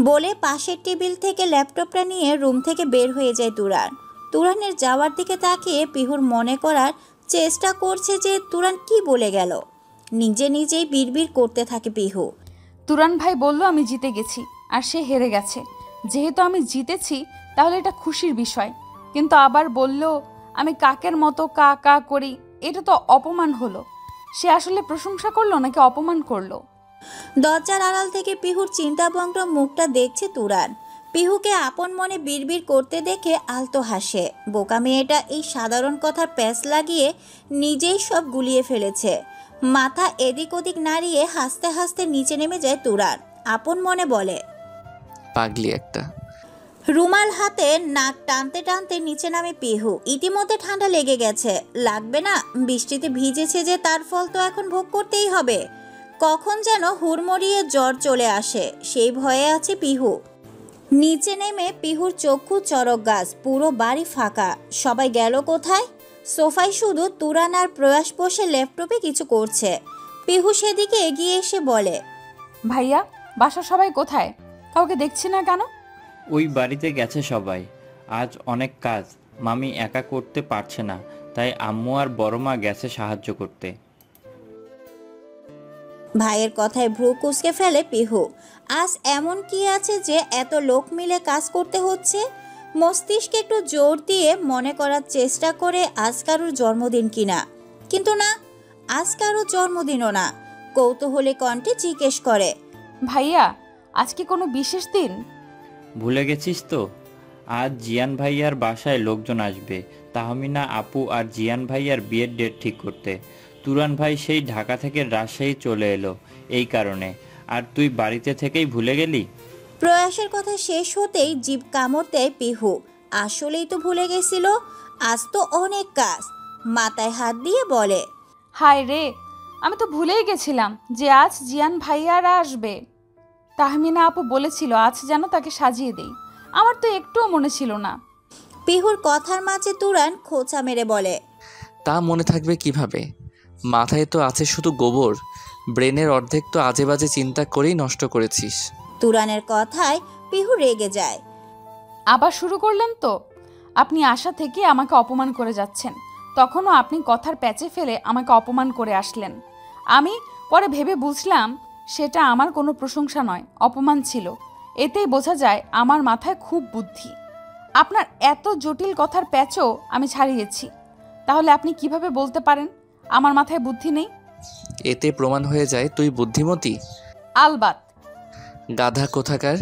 বলে পাশের টেবিল থেকে ল্যাপটপটা নিয়ে রুম থেকে বের হয়ে যায় তুরান। তুরানের যাওয়ার দিকে তাকিয়ে পিহুর মনে করার চেষ্টা করছে যে তুরান কি বলে গেল। নিজে নিজেই বিড়বিড় করতে থাকে পিহু। তুরান ভাই বলল আমি জিতে গেছি আর সে হেরে গেছে। যেহেতু আমি জিতেছি তাহলে এটা খুশির বিষয়, কিন্তু আবার বলল আমি কাকের মতো কা কা করি, এটা তো অপমান হলো। সে আসলে প্রশংসা করলো নাকি অপমান করলো? দরজার আড়াল থেকে পিহুর চিন্তাভঙ্গ মুখটা দেখছে তুরান। পিহুকে আপন মনে বিড়বিড় করতে দেখে আলতো হাসে। বোকা মেয়েটা এই সাধারণ কথার প্যাঁচ লাগিয়ে নিজেই সব গুলিয়ে ফেলেছে। মাথা এদিক ওদিক নাড়িয়ে হাসতে হাসতে নিচে নেমে যায় তুরান। আপন মনে বলে, পাগলি একটা। রুমাল হাতে নাক টানতে টানতে নিচে নামে পিহু। ইতিমধ্যে ঠান্ডা লেগে গেছে, লাগবে না? বৃষ্টিতে ভিজেছে যে, তার ফল তো এখন ভোগ করতেই হবে। কখন যেন হুড়মুড়িয়ে জ্বর চলে আসে, সেই ভয়ে আছে পিহু। নিচে নেমে পিহুর চক্ষু চরক গাছ, পুরো বাড়ি ফাঁকা। সবাই গেল কোথায়? সোফায় শুধু তুরান আর প্রয়াস বসে ল্যাপটপে কিছু করছে। পিহু সেদিকে এগিয়ে এসে বলে, ভাইয়া, বাসার সবাই কোথায়? কাউকে দেখছি না কেন? ওই বাড়িতে গেছে সবাই, আজ অনেক কাজ মামি একা করতে পারছে না, তাই আম্মু আর বড় মা গেছে সাহায্য করতে। ভাইয়ের কথায় ভ্রু কুঁচকে ফেলে পিহু। আজ এমন কি আছে যে এত লোক মিলে কাজ করতে হচ্ছে? মস্তিষ্কে একটু জোর দিয়ে মনে করার চেষ্টা করে আজ কারোর জন্মদিন কিনা, কিন্তু না, আজ কারোর জন্মদিনও না। কৌতূহলী কণ্ঠে জিজ্ঞেস করে, ভাইয়া, আজ কি কোনো বিশেষ দিন? ভুলে গেছিস তো? আজ জিয়ান ভাইয়ার বাসায় লোকজন আসবে, তাহমিনা আপু আর জিয়ান ভাইয়ার বিয়ের ডেট ঠিক করতে। তুরান ভাই সেই ঢাকা থেকে রাজশাহী চলে এলো এই কারণে। আর তুই বাড়িতে থেকেই ভুলে গেলি? প্রয়াসের কথা শেষ হতেই জিভ কামড় দেয় পিহু। আসলেই তো ভুলে গেছিল, আজ তো অনেক কাজ। মাথায় হাত দিয়ে বলে, হায় রে, আমি তো ভুলেই গেছিলাম যে আজ জিয়ান ভাইয়ারা আসবে। তাহমিনা আপু বলেছিল আজ যেন তাকে সাজিয়ে দেই, আমার তো একটুও মনে ছিল না। পিহুর কথার মাঝে তুরান খোঁচা মেরে বলে, তা মনে থাকবে কিভাবে? মাথায় তো আছে শুধু গোবর, ব্রেনের অর্ধেক তো আজে বাজে চিন্তা করেই নষ্ট করেছিস। তুরানের কথায় পিহু রেগে যায়। আবার শুরু করলেন তো? আপনি আশা থেকে আমাকে অপমান করে যাচ্ছেন, তখনও আপনি কথার প্যাচে ফেলে আমাকে অপমান করে আসলেন। আমি পরে ভেবে বুঝলাম সেটা আমার কোনো প্রশংসা নয়, অপমান ছিল। এতেই বোঝা যায় আমার মাথায় খুব বুদ্ধি। আপনার এত জটিল কথার প্যাচও আমি ছাড়িয়েছি, তাহলে আপনি কিভাবে বলতে পারেন আমার মাথায় বুদ্ধি নেই? এতে প্রমাণ হয়ে যায় তুই বুদ্ধিমতী। আলবাত। গাধা কোথাকার।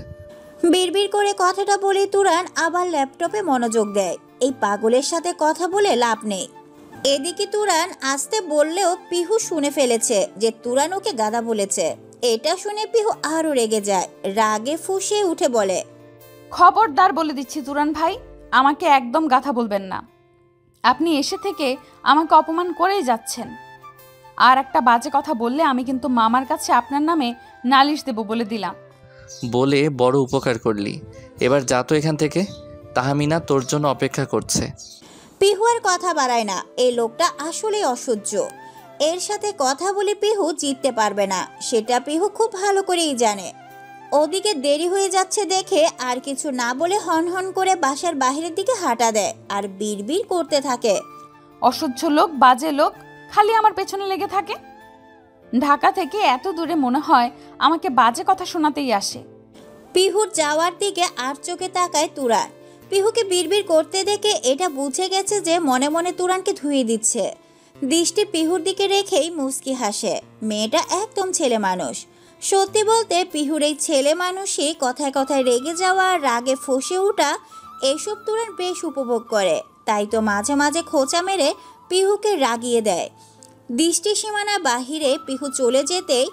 বিড়বিড় করে কথাটা বলে তুরান আবার ল্যাপটপে মনোযোগ দেয়। এই পাগলের সাথে কথা বলে লাভ নেই। এদিকে তুরান আসতে বললেও পিহু শুনে ফেলেছে যে তুরান ওকে গাধা বলেছে। এটা শুনে পিহু আরো রেগে যায়, রাগে ফুঁসে উঠে বলে, খবরদার বলে দিচ্ছি তুরান ভাই, আমাকে একদম গাথা বলবেন না। আপনি এসে থেকে আমাকে অপমান করেই যাচ্ছেন। আর একটা বাজে কথা বললে আমি কিন্তু মামার কাছে আপনার নামে নালিশ দেব বলে দিলাম। বলে বড় উপকার করলি। এবার যা তো এখান থেকে, তাহমিনা তোর জন্য অপেক্ষা করছে। পিহু আর কথা বাড়ায় না। এই লোকটা আসলে অসহ্য। এর সাথে কথা বলে পিহু জিততে পারবে না, সেটা পিহু খুব ভালো করেই জানে। ওদিকে দেরি হয়ে যাচ্ছে দেখে আর কিছু না বলে হনহন করে বাসার বাইরের দিকে হাঁটা দেয় আর বিড়বিড় করতে থাকে, অসহ্য লোক, বাজে লোক, খালি আমার পেছনে লেগে থাকে। ঢাকা থেকে এত দূরে মনে হয় আমাকে বাজে কথা শোনাতেই আসে। পিহুর যাওয়ার দিকে আর চোখে তাকায় তুরান। পিহুকে বিড়বিড় করতে দেখে এটা বুঝে গেছে যে মনে মনে তুরানকে ধুয়ে দিচ্ছে। দৃষ্টি পিহুর দিকে রেখেই মুচকি হাসে। মেয়েটা একদম ছেলে মানুষ। সত্যি বলতে পিহুর এই ছেলে মানুষই কথায় কথায় রেগে যাওয়া আর রাগে ফসে ওঠা, এসব তুরান বেশ উপভোগ করে। তাই তো মাঝে মাঝে খোঁচা মেরে পিহুকে রাগিয়ে দেয়। দৃষ্টি সীমানা বাহিরে পিহু চলে যেতেই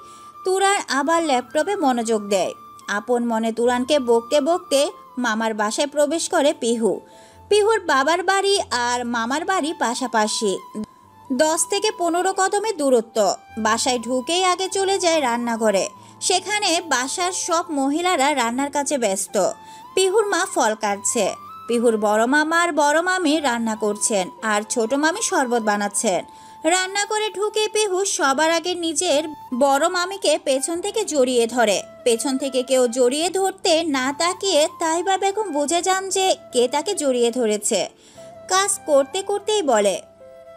তুরান আবার ল্যাপটপে মনোযোগ দেয়। আপন মনে তুরানকে বকতে বকতে মামার বাসায় প্রবেশ করে পিহু। পিহুর বাবার বাড়ি আর মামার বাড়ি পাশাপাশি, 10 থেকে 15 কদমের দূরত্ব। বাসায় ঢুকেই আগে চলে যায় রান্নাঘরে। সেখানে বাসার সব মহিলারা রান্নার কাছে ব্যস্ত। পিহুর মা ফল কাটছে, পিহুর বড় মামা আর বড় মামি রান্না করছেন, আর ছোট মামি শরবত বানাচ্ছেন। রান্না করে ঢুকে পিহু সবার আগে নিজের বড় মামিকে পেছন থেকে জড়িয়ে ধরে। পেছন থেকে কেউ জড়িয়ে ধরতে না তাকিয়ে তাইবা বেগম বুঝে যান যে কে তাকে জড়িয়ে ধরেছে। কাজ করতে করতেই বলে,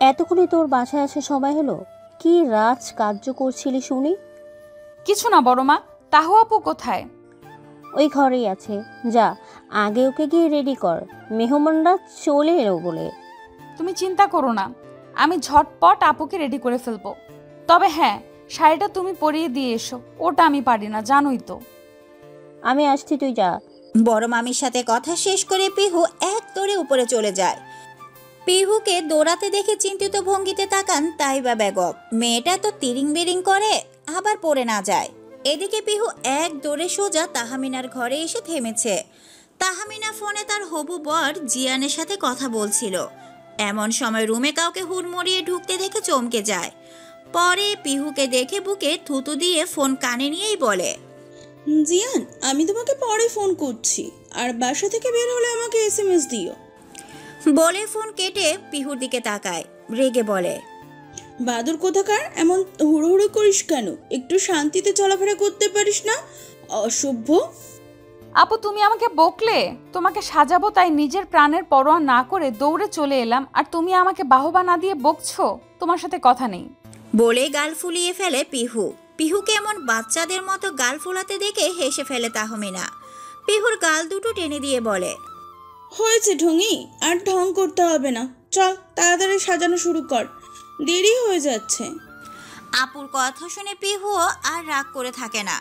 এতক্ষণে তোর বাসায় আসা সময় হলো? কি রাজ কার্য করছিলি শুনি? কিছু না বড় মা। তাহু আপু কোথায়? ওই ঘরেই আছে, যা আগে ওকে গিয়ে রেডি কর, মেহমানরা চলে এলো বলে। তুমি চিন্তা করো না, আমি ঝটপট আপুকে রেডি করে ফেলবো। তবে হ্যাঁ, শাড়িটা তুমি পরিয়ে দিয়ে এসো, ওটা আমি পারি না, জানোই তো। আমি আসছি, তুই যা। বড় মামির সাথে কথা শেষ করে পিহু এক দৌড়ে উপরে চলে যায়। পিহুকে দৌড়াতে দেখে চিন্তিত ভঙ্গিতে তাকান তাইবা বেগম। মেয়েটা তো তিরিং বিরিং করে, আবার পড়ে না যায়। এদিকে পিহু এক দৌড়ে সোজা তাহমিনার ঘরে এসে থেমেছে। তাহমিনা ফোনে তার হবু বর জিয়ানের সাথে কথা বলছিল। এমন সময় রুমে কাউকে হুড়মুড়িয়ে ঢুকতে দেখে চমকে যায়। পরে পিহুকে দেখে বুকে থুতু দিয়ে ফোন কানে নিয়েই বলে, জিয়ান, আমি তোমাকে পরে ফোন করছি, আর বাসা থেকে বের হলে আমাকে SMS দিও। বলে ফোন কেটে পিহুর দিকে তাকায়, রেগে বলে, বাদুর কোথাকার, এমন হুড়োহুড়ো করিস কেন? একটু শান্তিতে চলাফেরা করতে পারিস না? অসভ্য। আপু তুমি আমাকে বকলে, তোমাকে সাজাবো তাই নিজের প্রাণের পরোয়া না করে দৌড়ে চলে এলাম, আর তুমি আমাকে বাহবা না দিয়ে বকছো? তোমার সাথে কথা নেই। বলে গাল ফুলিয়ে ফেলে পিহু। পিহুকে এমন বাচ্চাদের মতো গাল ফুলাতে দেখে হেসে ফেলে তাহমিনা। পিহুর গাল দুটো টেনে দিয়ে বলে, হয়েছে ঢঙি, আর ঢং করতে হবে না, চল তাড়াতাড়ি সাজানো শুরু কর, দেরি হয়ে যাচ্ছে। আপুর কথা শুনে পিহুও আর রাগ করে থাকে না।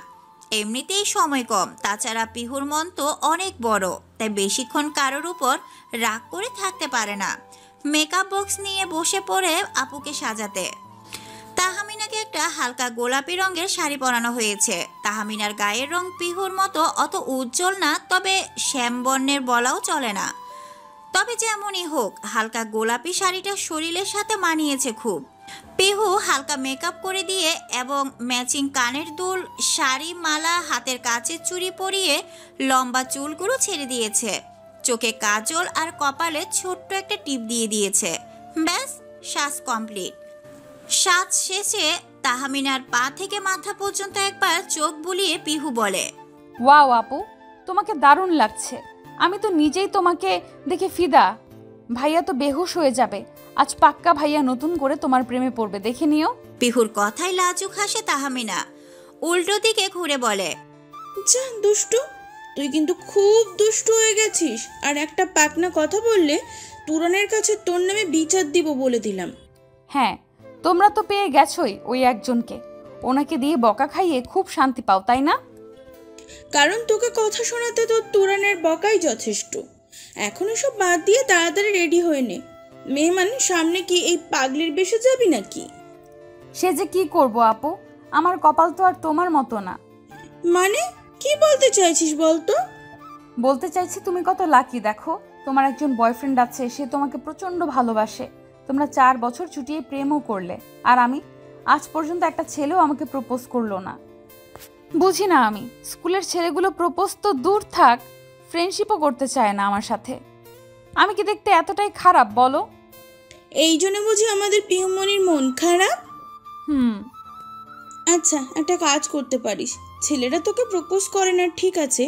এমনিতেই সময় কম, তাছাড়া পিহুর মন তো অনেক বড়, তাই বেশিক্ষণ কারোর উপর রাগ করে থাকতে পারে না। মেকআপ বক্স নিয়ে বসে পড়ে আপুকে সাজাতে। তাহমিনাকে একটা হালকা গোলাপি রঙের শাড়ি পরানো হয়েছে। তাহমিনার গায়ের রং পিহুর মতো অত উজ্জ্বল না, তবে শ্যামবর্ণের বলাও চলে না। তবে যেমনই হোক, হালকা গোলাপি শাড়িটা শরীরের সাথে মানিয়েছে খুব। পিহু হালকা মেকআপ করে দিয়ে এবং ম্যাচিং কানের দুল, শাড়ি, মালা, হাতের কাচের চুড়ি পরিয়ে লম্বা চুলগুলো ছেড়ে দিয়েছে। চোখে কাজল আর কপালে ছোট্ট একটা টিপ দিয়ে দিয়েছে। ব্যাস, সাজ কমপ্লিট। সাজ শেষে তাহমিনার পা থেকে মাথা পর্যন্ত একবার চোখ বুলিয়ে পিহু বলে, ওয়াও আপু, তোমাকে দারুণ লাগছে। আমি তো নিজেই তোমাকে দেখে ফিদা। ভাইয়া তো বেহুশ হয়ে যাবে। আজ পাক্কা ভাইয়া নতুন করে তোমার প্রেমে পড়বে, দেখে নিও। পিহুর কথায় লাজুক হাসে তাহমিনা। উল্টো দিকে ঘুরে বলে, যা দুষ্টু, তুই কিন্তু খুব দুষ্টু হয়ে গেছিস। আর একটা পাকনা কথা বললে তুরনের কাছে তোর নামে বিচার দিব বলে দিলাম। হ্যাঁ, তোমরা তো পেয়ে গেছোই ওই একজনকে। ওনাকে দিয়ে বকা খাইয়ে খুব শান্তি পাও, তাই না? কারণ তোকে কথা শোনাতে তোর তুরানের বকাই যথেষ্ট। এখন এসব বাদ দিয়ে তাড়াতাড়ি রেডি হয়ে নে। মেয়ে মানুষ, সামনে কি এই পাগলির বেশে যাবি নাকি? সে যে কি করব আপু, আমার কপাল তো আর তোমার মতো না। মানে কি বলতে চাইছিস বলতো? বলতে চাইছি তুমি কত লাকি। দেখো, তোমার একজন বয়ফ্রেন্ড আছে, সে তোমাকে প্রচণ্ড ভালোবাসে। তোমরা 4 বছর চুটিয়ে প্রেমও করলে, আর আমি আজ পর্যন্ত একটা ছেলেও আমাকে প্রপোজ করলো না। বুঝি না আমি, স্কুলের ছেলেগুলো প্রপোজ তো দূর থাক, ফ্রেন্ডশিপও করতে চায় না আমার সাথে। আমি কি দেখতে এতটাই খারাপ বলো? এই জন্য বুঝি আমাদের পিহুমনির মন খারাপ? আচ্ছা, একটা কাজ করতে পারিস। ছেলেরা তোকে প্রপোজ করে না ঠিক আছে,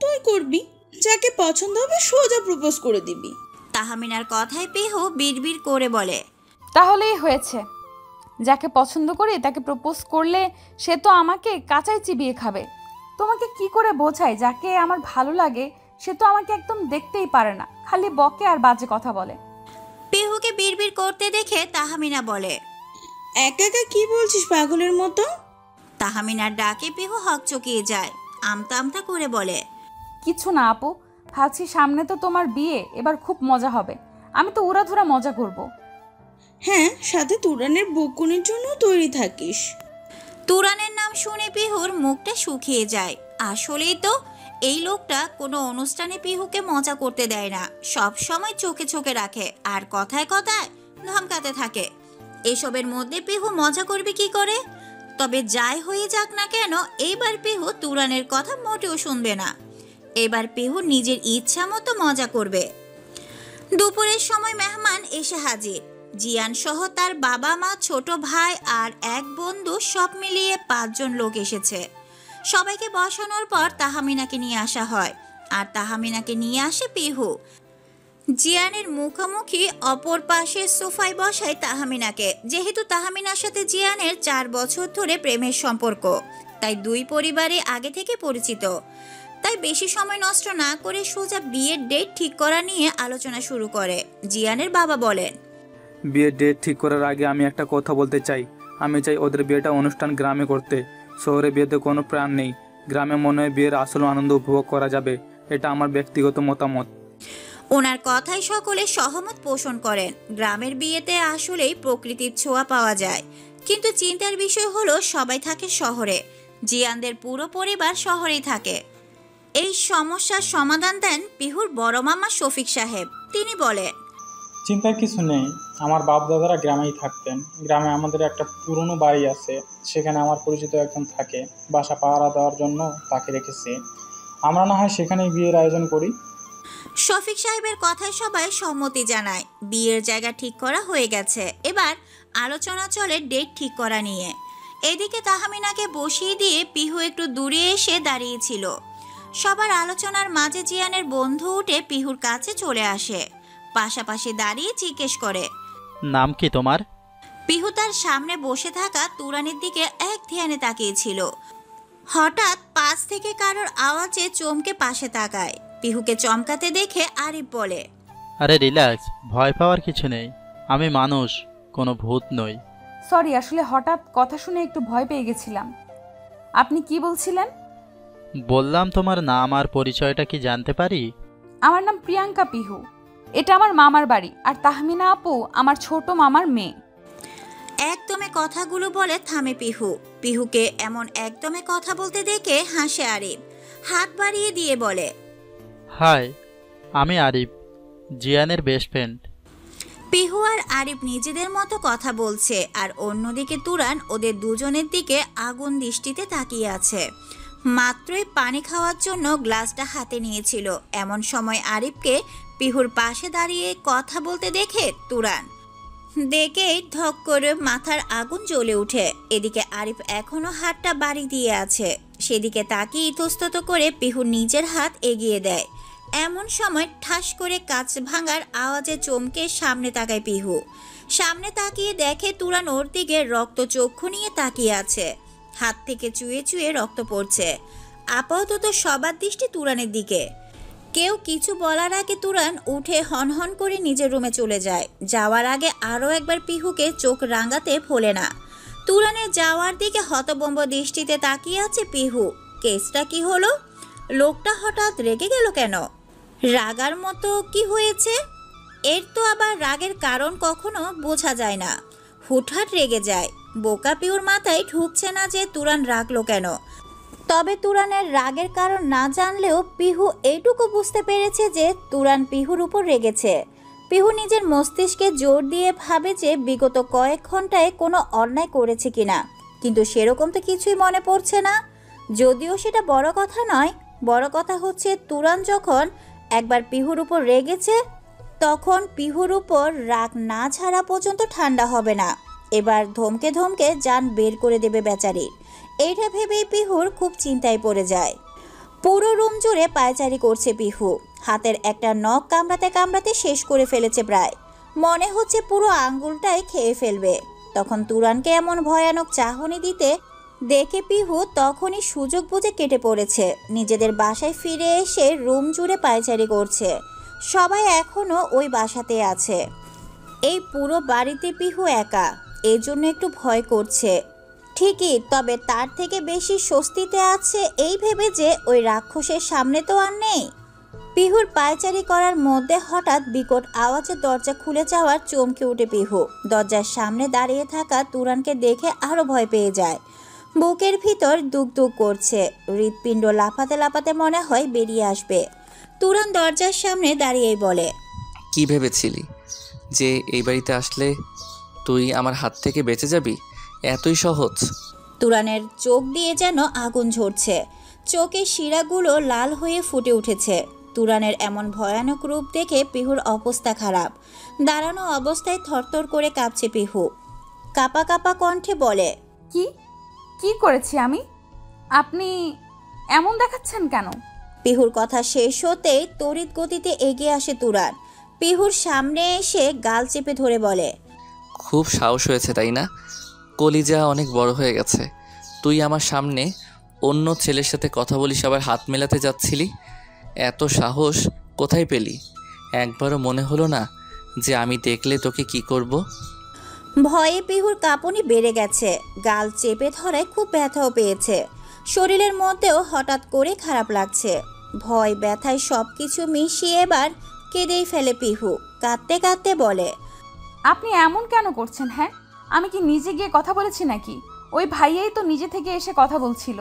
তুই করবি। যাকে পছন্দ হবে সোজা প্রপোজ করে দিবি। তাহমিনার কথায় পিহু বিড়বিড় করে বলে, তাহলেই হয়েছে। যাকে পছন্দ করি তাকে প্রপোজ করলে সে তো আমাকে কাঁচাই চিবিয়ে খাবে। তোমাকে কি করে বোঝাই, যাকে আমার ভালো লাগে সে তো আমাকে একদম দেখতেই পারে না, খালি বকে আর বাজে কথা বলে। পিহুকে বিড়বিড় করতে দেখে তাহমিনা বলে, একা একা কি বলছিস পাগলের মতো? তাহমিনার ডাকে পিহু হকচকিয়ে যায়। আমতা আমতা করে বলে, কিছু না আপু, ভাবছি সামনে তো তোমার বিয়ে, এবার খুব মজা হবে। আমি তো উড়াধুরা মজা করব। হ্যাঁ, সাথে তুরানের বকুনির জন্য তৈরি থাকিস। তুরানের নাম শুনে পিহুর মুখটা শুকিয়ে যায়। আসলেই তো এই লোকটা কোনো অনুষ্ঠানে পিহুকে মজা করতে দেয় না, সব সময় চোখে চোখে রাখে আর কথায় কথায় ধমকাতে থাকে। এসবের মধ্যে পিহু মজা করবে কি করে? তবে যাই হয়ে যাক না কেন, এইবার পিহু তুরানের কথা মোটেও শুনবে না। এবার পিহু নিজের ইচ্ছা মতো মজা করবে। দুপুরের সময় মেহমান এসে হাজির। জিয়ান সহ তার বাবা, মা, ছোট ভাই আর এক বন্ধু, সব মিলিয়ে 5 জন লোক এসেছে। সবাইকে বসানোর পর তাহমিনাকে নিয়ে আসা হয়, আর তাহমিনাকে নিয়ে আসে পিহু। জিয়ানের মুখোমুখি অপর পাশে সোফায় বসায় তাহমিনাকে। যেহেতু তাহমিনার সাথে জিয়ানের 4 বছর ধরে প্রেমের সম্পর্ক, তাই দুই পরিবারে আগে থেকে পরিচিত। তাই বেশি সময় নষ্ট না করে সোজা বিয়ের ডেট ঠিক করা নিয়ে আলোচনা শুরু করে। জিয়ানের বাবা বলেন, বিয়ের ডেট ঠিক করার আগে আমি একটা কথা বলতে চাই। আমি চাই ওদের বিয়েটা অনুষ্ঠান গ্রামে করতে। শহরে বিয়েতে কোনো প্রাণ নেই। গ্রামে মনে হয় বিয়ের আসল আনন্দ উপভোগ করা যাবে। এটা আমার ব্যক্তিগত মতামত। ওনার কথায় সকলে সহমত পোষণ করেন। গ্রামের বিয়েতে আসলেই প্রকৃতির ছোঁয়া পাওয়া যায়, কিন্তু চিন্তার বিষয় হলো সবাই থাকে শহরে। জিয়ানদের পুরো পরিবার শহরেই থাকে। এই সমস্যার সমাধান দেন পিহুর বড় মামা শফিক সাহেব। তিনি বলেন, চিন্তার কিছু নেই, আমার বাপ দাদারা গ্রামেই থাকতেন। গ্রামে আমাদের একটা পুরনো বাড়ি আছে, সেখানে আমার পরিচিত একজন থাকে। বাসা পাহারা দেওয়ার জন্য তাকে রেখেছি। আমরা না হয় সেখানেই বিয়ের আয়োজন করি। শফিক সাহেবের কথায় সবাই সম্মতি জানায়। বিয়ের জায়গা ঠিক করা হয়ে গেছে। এবার আলোচনা চলে ডেট ঠিক করা নিয়ে। এদিকে তাহমিনাকে বসিয়ে দিয়ে পিহু একটু দূরে এসে দাঁড়িয়েছিল। সবার আলোচনার মাঝে জিয়ানের বন্ধু উঠে পিহুর কাছে চলে আসে। পাশাপাশি দাঁড়িয়ে জিজ্ঞেস করে, নাম কি তোমার? পিহু তার সামনে বসে থাকা তুরানের দিকে এক ধ্যানে তাকিয়েছিল। হঠাৎ পাশ থেকে কারোর আওয়াজে চমকে পাশে তাকায়। পিহুকে চমকাতে দেখে আরিফ বলে, আরে রিল্যাক্স, ভয় পাওয়ার কিছু নেই। আমি মানুষ, কোনো ভূত নই। সরি, আসলে হঠাৎ কথা শুনে একটু ভয় পেয়ে গেছিলাম। আপনি কি বলছিলেন? বললাম তোমার নাম আর পরিচয়টা কি জানতে পারি? আমার নাম প্রিয়াঙ্কা পিহু। এটা আমার মামার বাড়ি, আর তাহমিনা আপু আমার ছোট মামার মেয়ে। একদমে কথাগুলো বলে থামে পিহু। পিহুকে এমন একদমে কথা বলতে দেখে হাসে আরিফ, হাত বাড়িয়ে দিয়ে বলে, হাই, আমি আরিফ, জিয়ানের বেস্ট ফ্রেন্ড। পিহু আর আরিফ নিজেদের মতো কথা বলছে, আর অন্যদিকে তুরান ওদের দুজনের দিকে আগুন দৃষ্টিতে তাকিয়ে আছে। মাত্রই পানি খাওয়ার জন্য গ্লাসটা হাতে নিয়েছিল, এমন সময় আরিফকে পিহুর পাশে দাঁড়িয়ে কথা বলতে দেখে তুরান দেখেই ধক করে মাথার আগুন জ্বলে ওঠে। এদিকে আরিফ এখনো হাতটা বাড়ি দিয়ে আছে, সেদিকে তাকিয়ে ইতস্তত করে পিহু নিজের হাত এগিয়ে দেয়। এমন সময় ঠাস করে কাঁচ ভাঙার আওয়াজে চমকে সামনে তাকায় পিহু। সামনে তাকিয়ে দেখে তুরান ওর দিকে রক্ত চক্ষু নিয়ে তাকিয়ে আছে, হাত থেকে চুয়ে চুয়ে রক্ত পড়ছে। আপাতত সবার দৃষ্টি তুরানের দিকে। কেউ কিছু বলার আগে তুরান উঠে হনহন করে নিজের রুমে চলে যায়। যাওয়ার আগে আরও একবার পিহুকে চোখ রাঙাতে ভোলে না। তুরানের যাওয়ার দিকে হতবম্ব দৃষ্টিতে তাকিয়ে আছে পিহু। কেসটা কি হলো? লোকটা হঠাৎ রেগে গেল কেন? রাগার মতো কি হয়েছে? এর তো আবার রাগের কারণ কখনো বোঝা যায় না, হুটহাট রেগে যায়। বোকা পিহুর মাথায় ঢুকছে না যে তুরান রাগলো কেন। তবে তুরানের রাগের কারণ না জানলেও পিহু এইটুকু বুঝতে পেরেছে যে তুরান পিহুর উপর রেগেছে। পিহু নিজের মস্তিষ্কে জোর দিয়ে ভাবে যে বিগত কয়েক ঘন্টায় কোনো অন্যায় করেছে কিনা, কিন্তু সেরকম তো কিছুই মনে পড়ছে না। যদিও সেটা বড় কথা নয়, বড় কথা হচ্ছে তুরান যখন একবার পিহুর উপর রেগেছে তখন পিহুর উপর রাগ না ছাড়া পর্যন্ত ঠান্ডা হবে না। এবার ধমকে ধমকে জান বের করে দেবে বেচারির। এইটা ভেবেই পিহুর খুব চিন্তায় পড়ে যায়। পুরো রুম জুড়ে পায়চারি করছে পিহু, হাতের একটা নখ কামড়াতে কামড়াতে শেষ করে ফেলেছে প্রায়। মনে হচ্ছে পুরো আঙ্গুলটাই খেয়ে ফেলবে। তখন তুরানকে এমন ভয়ানক চাহনি দিতে দেখে পিহু তখনই সুযোগ বুঝে কেটে পড়েছে। নিজেদের বাসায় ফিরে এসে রুম জুড়ে পায়চারি করছে। সবাই এখনো ওই বাসাতে আছে। এই পুরো বাড়িতে পিহু একা, এই জন্য একটু ভয় করছে ঠিকই, তবে তার থেকে বেশি স্বস্তিতে আছে এই ভেবে যে ওই রাক্ষসের সামনে তো আর নেই। পিহুর পায়চারি করার মধ্যে হঠাৎ বিকট আওয়াজে দরজা খুলে যাওয়ার চমকে উঠে পিহু। দরজার সামনে দাঁড়িয়ে থাকা তুরানকে দেখে আরো ভয় পেয়ে যায়। বুকের ভিতর দুক দুক করছে, হৃৎপিণ্ড লাফাতে লাফাতে মনে হয় বেরিয়ে আসবে। তুরান দরজার সামনে দাঁড়িয়েই বলে, কি ভেবেছিলি যে এই বাড়িতে আসলে তুই আমার হাত থেকে বেঁচে যাবি? এতই সহজ? তুরানের চোখ দিয়ে যেন আগুন ঝরছে, চোখের শিরাগুলো লাল হয়ে ফুটে উঠেছে। তুরানের এমন ভয়ানক রূপ দেখে পিহুর অবস্থা খারাপ। দাঁড়ানো অবস্থায় থরথর করে কাঁপছে পিহু। কাপা কাপা কণ্ঠে বলে, কি কি করেছি আমি? আপনি এমন দেখাচ্ছেন কেন? পিহুর কথা শেষ হতেই তড়িৎ গতিতে এগিয়ে আসে তুরান। পিহুর সামনে এসে গাল চেপে ধরে বলে, খুব সাহস হয়েছে তাই না? কলিজা অনেক বড় হয়ে গেছে। তুই আমার সামনে অন্য ছেলের সাথে কথা বলিস, আবার হাত মেলাতে যাচ্ছিলি। এত সাহস কোথায় পেলি? একবারও মনে হলো না যে আমি দেখলে তোকে কি করব? ভয়ে পিহুর কাঁপুনি বেড়ে গেছে, গাল চেপে ধরায় খুব ব্যথাও পেয়েছে। শরীরের মধ্যেও হঠাৎ করে খারাপ লাগছে। ভয় ব্যথায় সব কিছু মিশিয়ে এবার কেঁদেই ফেলে পিহু। কাঁদতে কাঁদতে বলে, আপনি এমন কেন করছেন? হ্যাঁ, আমি কি নিজে গিয়ে কথা বলেছি নাকি? ওই ভাইয়াই তো নিজে থেকে এসে কথা বলছিল।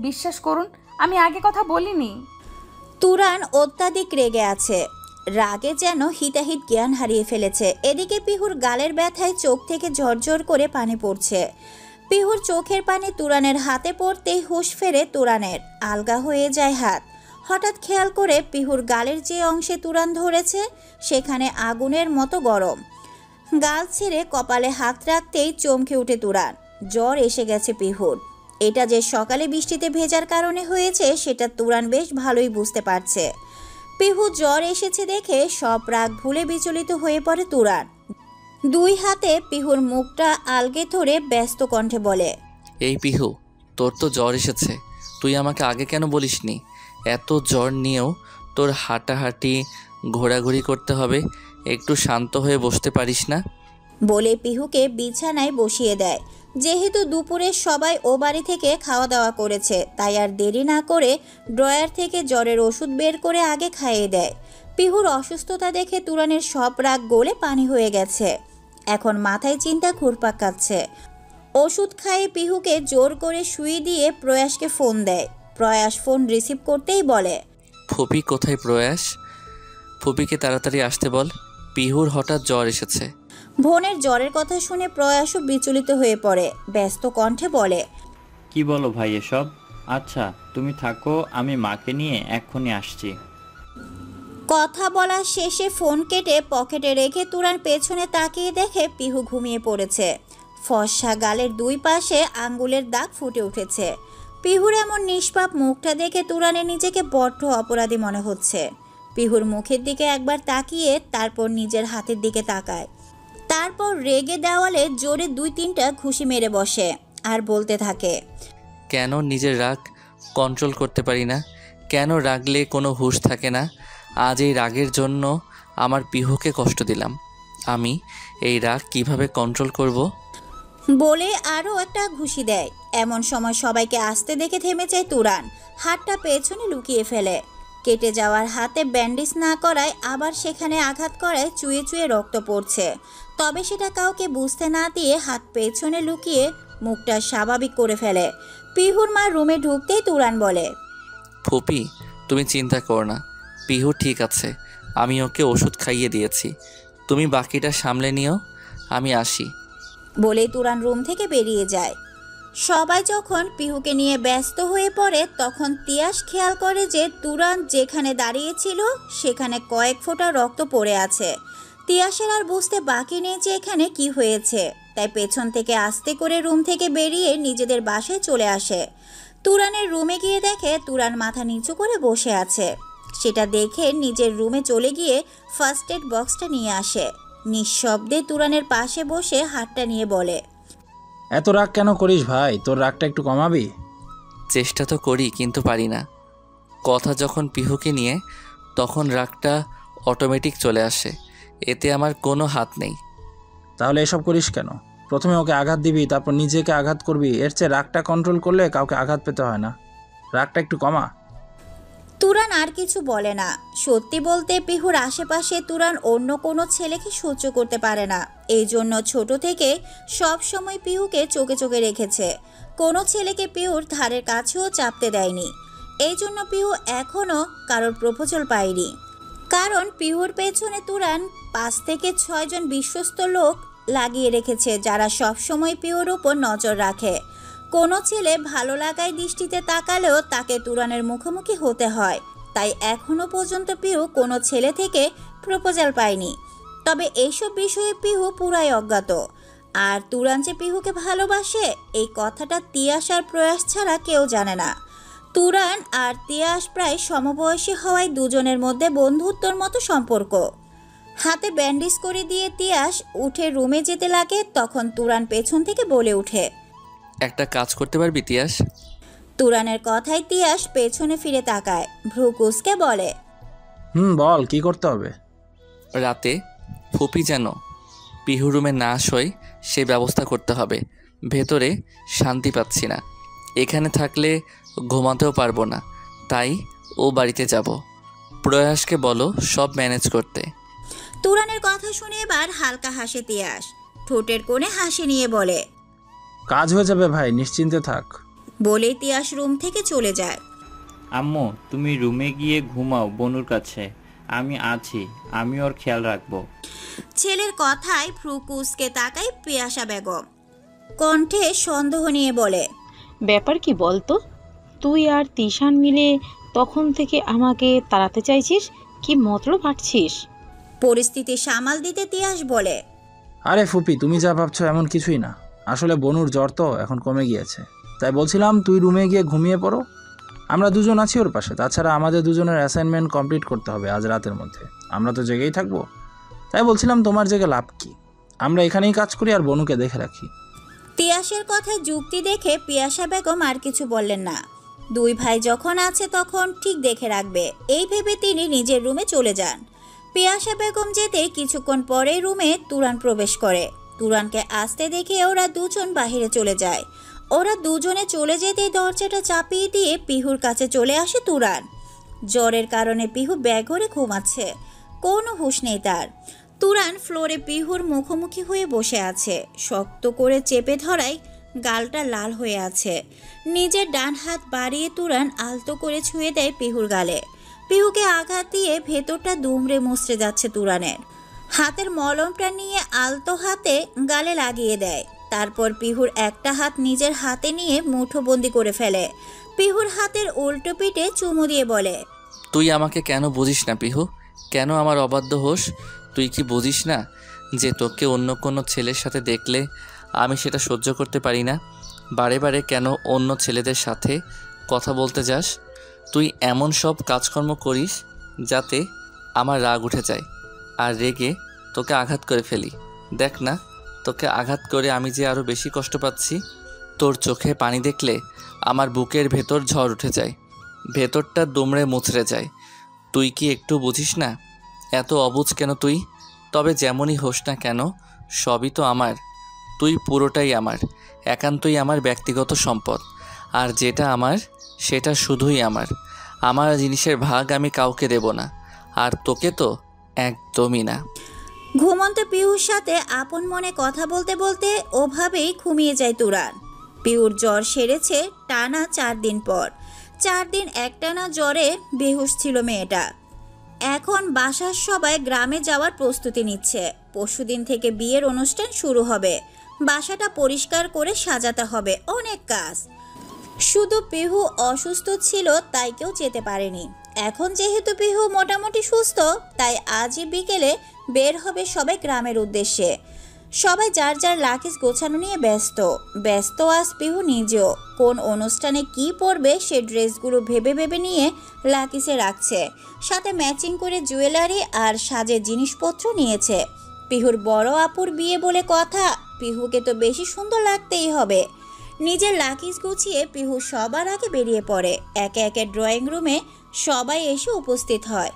বিশ্বাস করুন, আমি আগে কথা বলিনি। তুরান অত্যাধিক রেগে আছে, রাগে যেন হিতাহিত জ্ঞান হারিয়ে ফেলেছে। এদিকে পিহুর গালের ব্যথায় চোখ থেকে ঝরঝর করে পানি পড়ছে। পিহুর চোখের পানি তুরানের হাতে পড়তেই হুঁশ ফেরে তুরানের, আলগা হয়ে যায় হাত। হঠাৎ খেয়াল করে পিহুর গালের যে অংশে তুরান ধরেছে সেখানে আগুনের মতো গরম। গাল ছেড়ে কপালে হাত রাখতেই চমকে উঠে তুরান। জ্বর এসে গেছে পিহুর। এটা যে সকালে বৃষ্টিতে ভেজার কারণে হয়েছে সেটা তুরান বেশ ভালোই বুঝতে পারছে। পিহু জ্বর এসেছে দেখে সব রাগ ভুলে বিচলিত হয়ে পড়ে তুরান। দুই হাতে পিহুর মুখটা আলগে ধরে ব্যস্ত কণ্ঠে বলে, এই পিহু, তোর তো জ্বর এসেছে, তুই আমাকে আগে কেন বলিসনি? এত জ্বর নিয়েও তোর হাঁটাহাঁটি ঘোরাঘুরি করতে হবে, একটু শান্ত হয়ে বসতে পারিস না? বলে পিহুকে বিছানায় বসিয়ে দেয়। যেহেতু দুপুরে সবাই ও বাড়ি থেকে খাওয়া দাওয়া করেছে, তাই আর দেরি না করে ড্রয়ার থেকে জ্বরের ওষুধ বের করে আগে খাইয়ে দেয়। পিহুর অসুস্থতা দেখে তুরানের সব রাগ গলে পানি হয়ে গেছে। এখন মাথায় চিন্তা ঘুরপাক খাচ্ছে। ওষুধ খাইয়ে পিহুকে জোর করে শুয়ে দিয়ে প্রয়াসকে ফোন দেয়। প্রয়াস ফোন রিসিভ করতেই বলে, ফুপি কোথায় প্রয়াস? ফুপিকে তাড়াতাড়ি আসতে বল, পিহুর হঠাৎ জ্বর এসেছে। বোনের জ্বরের কথা শুনে প্রয়াসও বিচলিত হয়ে পড়ে, ব্যস্ত কণ্ঠে বলে, কি বলো ভাই এসব? আচ্ছা তুমি থাকো, আমি মাকে নিয়ে এক্ষুনি আসছি। কথা বলা শেষে ফোন কেটে পকেটে রেখে তুরান পেছনে তাকিয়ে দেখে পিহু ঘুমিয়ে পড়েছে। ফর্সা গালের দুই পাশে আঙ্গুলের দাগ ফুটে উঠেছে। পিহুর এমন নিষ্পাপ মুখটা দেখে তুরানের নিজেকে বড্ড অপরাধী মনে হচ্ছে। পিহুর মুখের দিকে একবার তাকিয়ে তারপর নিজের হাতের দিকে তাকায়। তারপর রেগে দেওয়ালে জোরে 2-3টা ঘুষি মেরে বসে আর বলতে থাকে, কেন নিজের রাগ কন্ট্রোল করতে পারি না? কেন রাগলে কোনো হুঁশ থাকে না? আজ এই রাগের জন্য আমার পিহুকে কষ্ট দিলাম। আমি এই রাগ কিভাবে কন্ট্রোল করব? বলে আরও একটা ঘুষি দেয়। এমন সময় সবাইকে আসতে দেখে থেমে যায় তুরান, হাতটা পেছনে লুকিয়ে ফেলে। কেটে যাওয়ার হাতে ব্যান্ডেজ না করায় আবার সেখানে আঘাত করায় চুয়ে চুয়ে রক্ত পড়ছে। তবে সেটা কাউকে বুঝতে না দিয়ে হাত পেছনে লুকিয়ে মুখটা স্বাভাবিক করে ফেলে। পিহুর মা রুমে ঢুকতেই তুরান বলে, ফুপি তুমি চিন্তা করো না, পিহু ঠিক আছে। আমি ওকে ওষুধ খাইয়ে দিয়েছি, তুমি বাকিটা সামলে নিও, আমি আসি। বলেই তুরান রুম থেকে বেরিয়ে যায়। সবাই যখন পিহুকে নিয়ে ব্যস্ত হয়ে পড়ে তখন তিয়াস খেয়াল করে যে তুরান যেখানে দাঁড়িয়েছিল সেখানে কয়েক ফোঁটা রক্ত পড়ে আছে। তিয়াসের আর বুঝতে বাকি নেই যে এখানে কি হয়েছে, তাই পেছন থেকে আস্তে করে রুম থেকে বেরিয়ে নিজেদের বাসায় চলে আসে। তুরানের রুমে গিয়ে দেখে তুরান মাথা নিচু করে বসে আছে। সেটা দেখে নিজের রুমে চলে গিয়ে ফার্স্ট এড বক্সটা নিয়ে আসে। নিঃশব্দে তুরানের পাশে বসে হাতটা নিয়ে বলে, এত রাগ কেন করিস ভাই? তোর রাগটা একটু কমাবি? চেষ্টা তো করি কিন্তু পারি না। কথা যখন পিহুকে নিয়ে তখন রাগটা অটোমেটিক চলে আসে, এতে আমার কোনো হাত নেই। তাহলে এসব করিস কেন? প্রথমে ওকে আঘাত দিবি, তারপর নিজেকে আঘাত করবি। এর চেয়ে রাগটা কন্ট্রোল করলে কাউকে আঘাত পেতে হয় না। রাগটা একটু কমা। তুরান আর কিছু বলে না। সত্যি বলতে পিহুর আশেপাশে তুরান অন্য কোনো ছেলেকে সহ্য করতে পারে না। এই জন্য ছোট থেকে সব সময় পিহুকে চোখে চোখে রেখেছে। কোনো ছেলেকে পিহুর ধারের কাছেও চাপতে দেয়নি। এই জন্য পিহু এখনও কারোর প্রপোজাল পায়নি। কারণ পিহুর পেছনে তুরান 5 থেকে 6 জন বিশ্বস্ত লোক লাগিয়ে রেখেছে, যারা সব সময় পিহুর উপর নজর রাখে। কোনো ছেলে ভালো লাগায় দৃষ্টিতে তাকালেও তাকে তুরানের মুখোমুখি হতে হয়। তাই এখনো পর্যন্ত পিহু কোনো ছেলে থেকে প্রপোজাল পায়নি। তবে এইসব বিষয়ে পিহু পুরাই অজ্ঞাত। আর তুরান যে পিহুকে ভালোবাসে এই কথাটা তিয়াস আর প্রয়াস ছাড়া কেউ জানে না। তুরান আর তিয়াস প্রায় সমবয়সী হওয়ায় দুজনের মধ্যে বন্ধুত্বর মতো সম্পর্ক। হাতে ব্যান্ডেজ করে দিয়ে তিয়াস উঠে রুমে যেতে লাগে, তখন তুরান পেছন থেকে বলে ওঠে, একটা কাজ করতে পারবি তিয়াস? তুরানের কথায় তিয়াস পেছনে ফিরে তাকায়, ভ্রু কুঁচকে বলে, বল, কি করতে হবে? রাতে ফুপি যেন পিহু রুমে না শোয় সে ব্যবস্থা করতে হবে। ভেতরে শান্তি পাচ্ছি না, এখানে থাকলে ঘুমাতেও পারবো না, তাই ও বাড়িতে যাব। প্রয়াসকে বলো সব ম্যানেজ করতে। তুরানের কথা শুনে এবার হালকা হাসে তিয়াস, ঠোঁটের কোণে হাসি নিয়ে বলে, কাজ হয়ে যাবে ভাই, নিশ্চিন্তে থাক। বলেই তিয়াস রুম থেকে চলে যায়। আম্মু তুমি রুমে গিয়ে ঘুমাও বনুর কাছে, আমি আছি, আমি ওর খেয়াল রাখবো। ছেলের কথায় ভ্রু কুঁচকে তাকায় পিয়াসা বেগম, কণ্ঠে সন্দেহ নিয়ে বলে, ব্যাপার কি বলতো? তুই আর তিশান মিলে তখন থেকে আমাকে তাড়াতে চাইছিস, কি মতলব আঁটছিস? পরিস্থিতি সামাল দিতে তিয়াস বলে, আরে ফুপি, তুমি যা ভাবছো এমন কিছুই না। আসলে বনুর জ্বর তো এখন কমে গিয়েছে, তাই বলছিলাম তুই রুমে গিয়ে ঘুমিয়ে পড়ো। আমরা দুজন আছি ওর পাশে। তাছাড়া আমাদের দুজনের অ্যাসাইনমেন্ট কমপ্লিট করতে হবে আজ রাতের মধ্যে। আমরা তো জেগেই থাকবো, তাই বলছিলাম তোমার জেগে লাভ কি? আমরা এখানেই কাজ করি আর বনুকে দেখে রাখি। তিয়াসের কথায় যুক্তি দেখে পিয়াসা বেগম আর কিছু বললেন না। দুই ভাই যখন আছে তখন ঠিক দেখে রাখবে, এই ভেবে তিনি নিজের রুমে চলে যান। পিয়াসা বেগম যেতে কিছুক্ষণ পরে রুমে তুরান প্রবেশ করে। তুরানকে আসতে দেখে ওরা দুজন বাহিরে চলে যায়। ওরা দুজনে চলে যেতেই দরজাটা চাপিয়ে দিয়ে পিহুর কাছে চলে আসে তুরান। জ্বরের কারণে পিহু ব্যাঘরে ঘুমাচ্ছে, কোনো হুঁশ নেই তার। তুরান ফ্লোরে পিহুর মুখোমুখি হয়ে বসে আছে, শক্ত করে চেপে ধরায় গালটা লাল হয়ে আছে। নিজের ডান হাত বাড়িয়ে তুরান আলতো করে ছুঁয়ে দেয় পিহুর গালে। পিহুকে আঘাত দিয়ে ভেতরটা দুমড়ে মুচড়ে যাচ্ছে তুরানের। হাতের মলমটা নিয়ে আলতো হাতে গালে লাগিয়ে দেয়। তারপর পিহুর একটা হাত নিজের হাতে নিয়ে মুঠোবন্দি করে ফেলে। পিহুর হাতের উল্টো পিঠে চুমু দিয়ে বলে, তুই আমাকে কেন বুঝিস না পিহু? কেন আমার অবাধ্য হোস? তুই কি বুঝিস না যে তোকে অন্য কোনো ছেলের সাথে দেখলে আমি সেটা সহ্য করতে পারি না? বারে বারে কেন অন্য ছেলেদের সাথে কথা বলতে যাস? তুই এমন সব কাজকর্ম করিস যাতে আমার রাগ উঠে যায় আর রেগে তোকে আঘাত করে ফেলি। দেখ না, তোকে আঘাত করে আমি যে আরও বেশি কষ্ট পাচ্ছি। তোর চোখে পানি দেখলে আমার বুকের ভেতর ঝড় উঠে যায়, ভেতরটা দুমড়ে মুচড়ে যায়। তুই কি একটু বুঝিস না? এত অবুঝ কেন তুই? তবে যেমনই হোস না কেন, সবই তো আমার। তুই পুরোটাই আমার, একান্তই আমার ব্যক্তিগত সম্পদ। আর যেটা আমার সেটা শুধুই আমার। আমার জিনিসের ভাগ আমি কাউকে দেব না, আর তোকে তো একদমই না। ঘুমন্ত পিহুর সাথে আপন মনে কথা বলতে বলতে ওভাবেই ঘুমিয়ে যায় তুরান। পিহুর জ্বর সেরেছে টানা 4 দিন পর। 4 দিন একটানা জ্বরে বেহুশ ছিল মেয়েটা। এখন বাসার সবাই গ্রামে যাওয়ার প্রস্তুতি নিচ্ছে। পরশুদিন থেকে বিয়ের অনুষ্ঠান শুরু হবে। বাসাটা পরিষ্কার করে সাজাতে হবে, অনেক কাজ। শুধু পিহু অসুস্থ ছিল তাই কেউ যেতে পারেনি। এখন যেহেতু পিহু মোটামুটি সুস্থ, তাই আজই বিকেলে বের হবে সবাই গ্রামের উদ্দেশ্যে। সবাই যার যার লাকিজ গোছানো নিয়ে ব্যস্ত আজ পিহু নিজেও। কোন অনুষ্ঠানে কি পরবে সে ড্রেসগুলো ভেবে ভেবে নিয়ে লাকিজে রাখছে। সাথে ম্যাচিং করে জুয়েলারি আর সাজের জিনিসপত্র নিয়েছে। পিহুর বড় আপুর বিয়ে বলে কথা, পিহুকে তো বেশি সুন্দর লাগতেই হবে। নিজের লাকিজ গুছিয়ে পিহু সবার আগে বেরিয়ে পড়ে। একে একে ড্রয়িং রুমে সবাই এসে উপস্থিত হয়।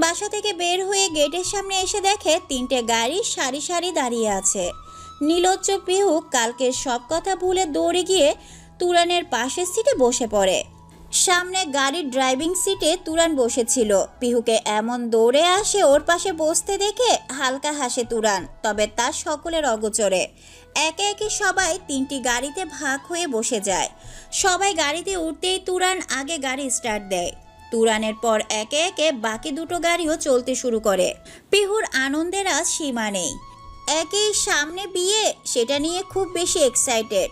বাসা থেকে বের হয়ে গেটের সামনে এসে দেখে 3টে গাড়ি সারি সারি দাঁড়িয়ে আছে। নীলজ্জ পিহু কালকের সব কথা ভুলে দৌড়ে গিয়ে তুরানের পাশের সিটে বসে পড়ে। সামনে গাড়ির ড্রাইভিং সিটে তুরান বসেছিল। পিহুকে এমন দৌড়ে আসে ওর পাশে বসতে দেখে হালকা হাসে তুরান, তবে তার সকলের অগোচরে। একে একে সবাই 3টি গাড়িতে ভাগ হয়ে বসে যায়। সবাই গাড়িতে উঠতেই তুরান আগে গাড়ি স্টার্ট দেয়। তুরানের পর একে একে বাকি 2টো গাড়িও চলতে শুরু করে। পিহুর আনন্দের আজ সীমা নেই। একেই সামনে বিয়ে, সেটা নিয়ে খুব বেশি এক্সাইটেড।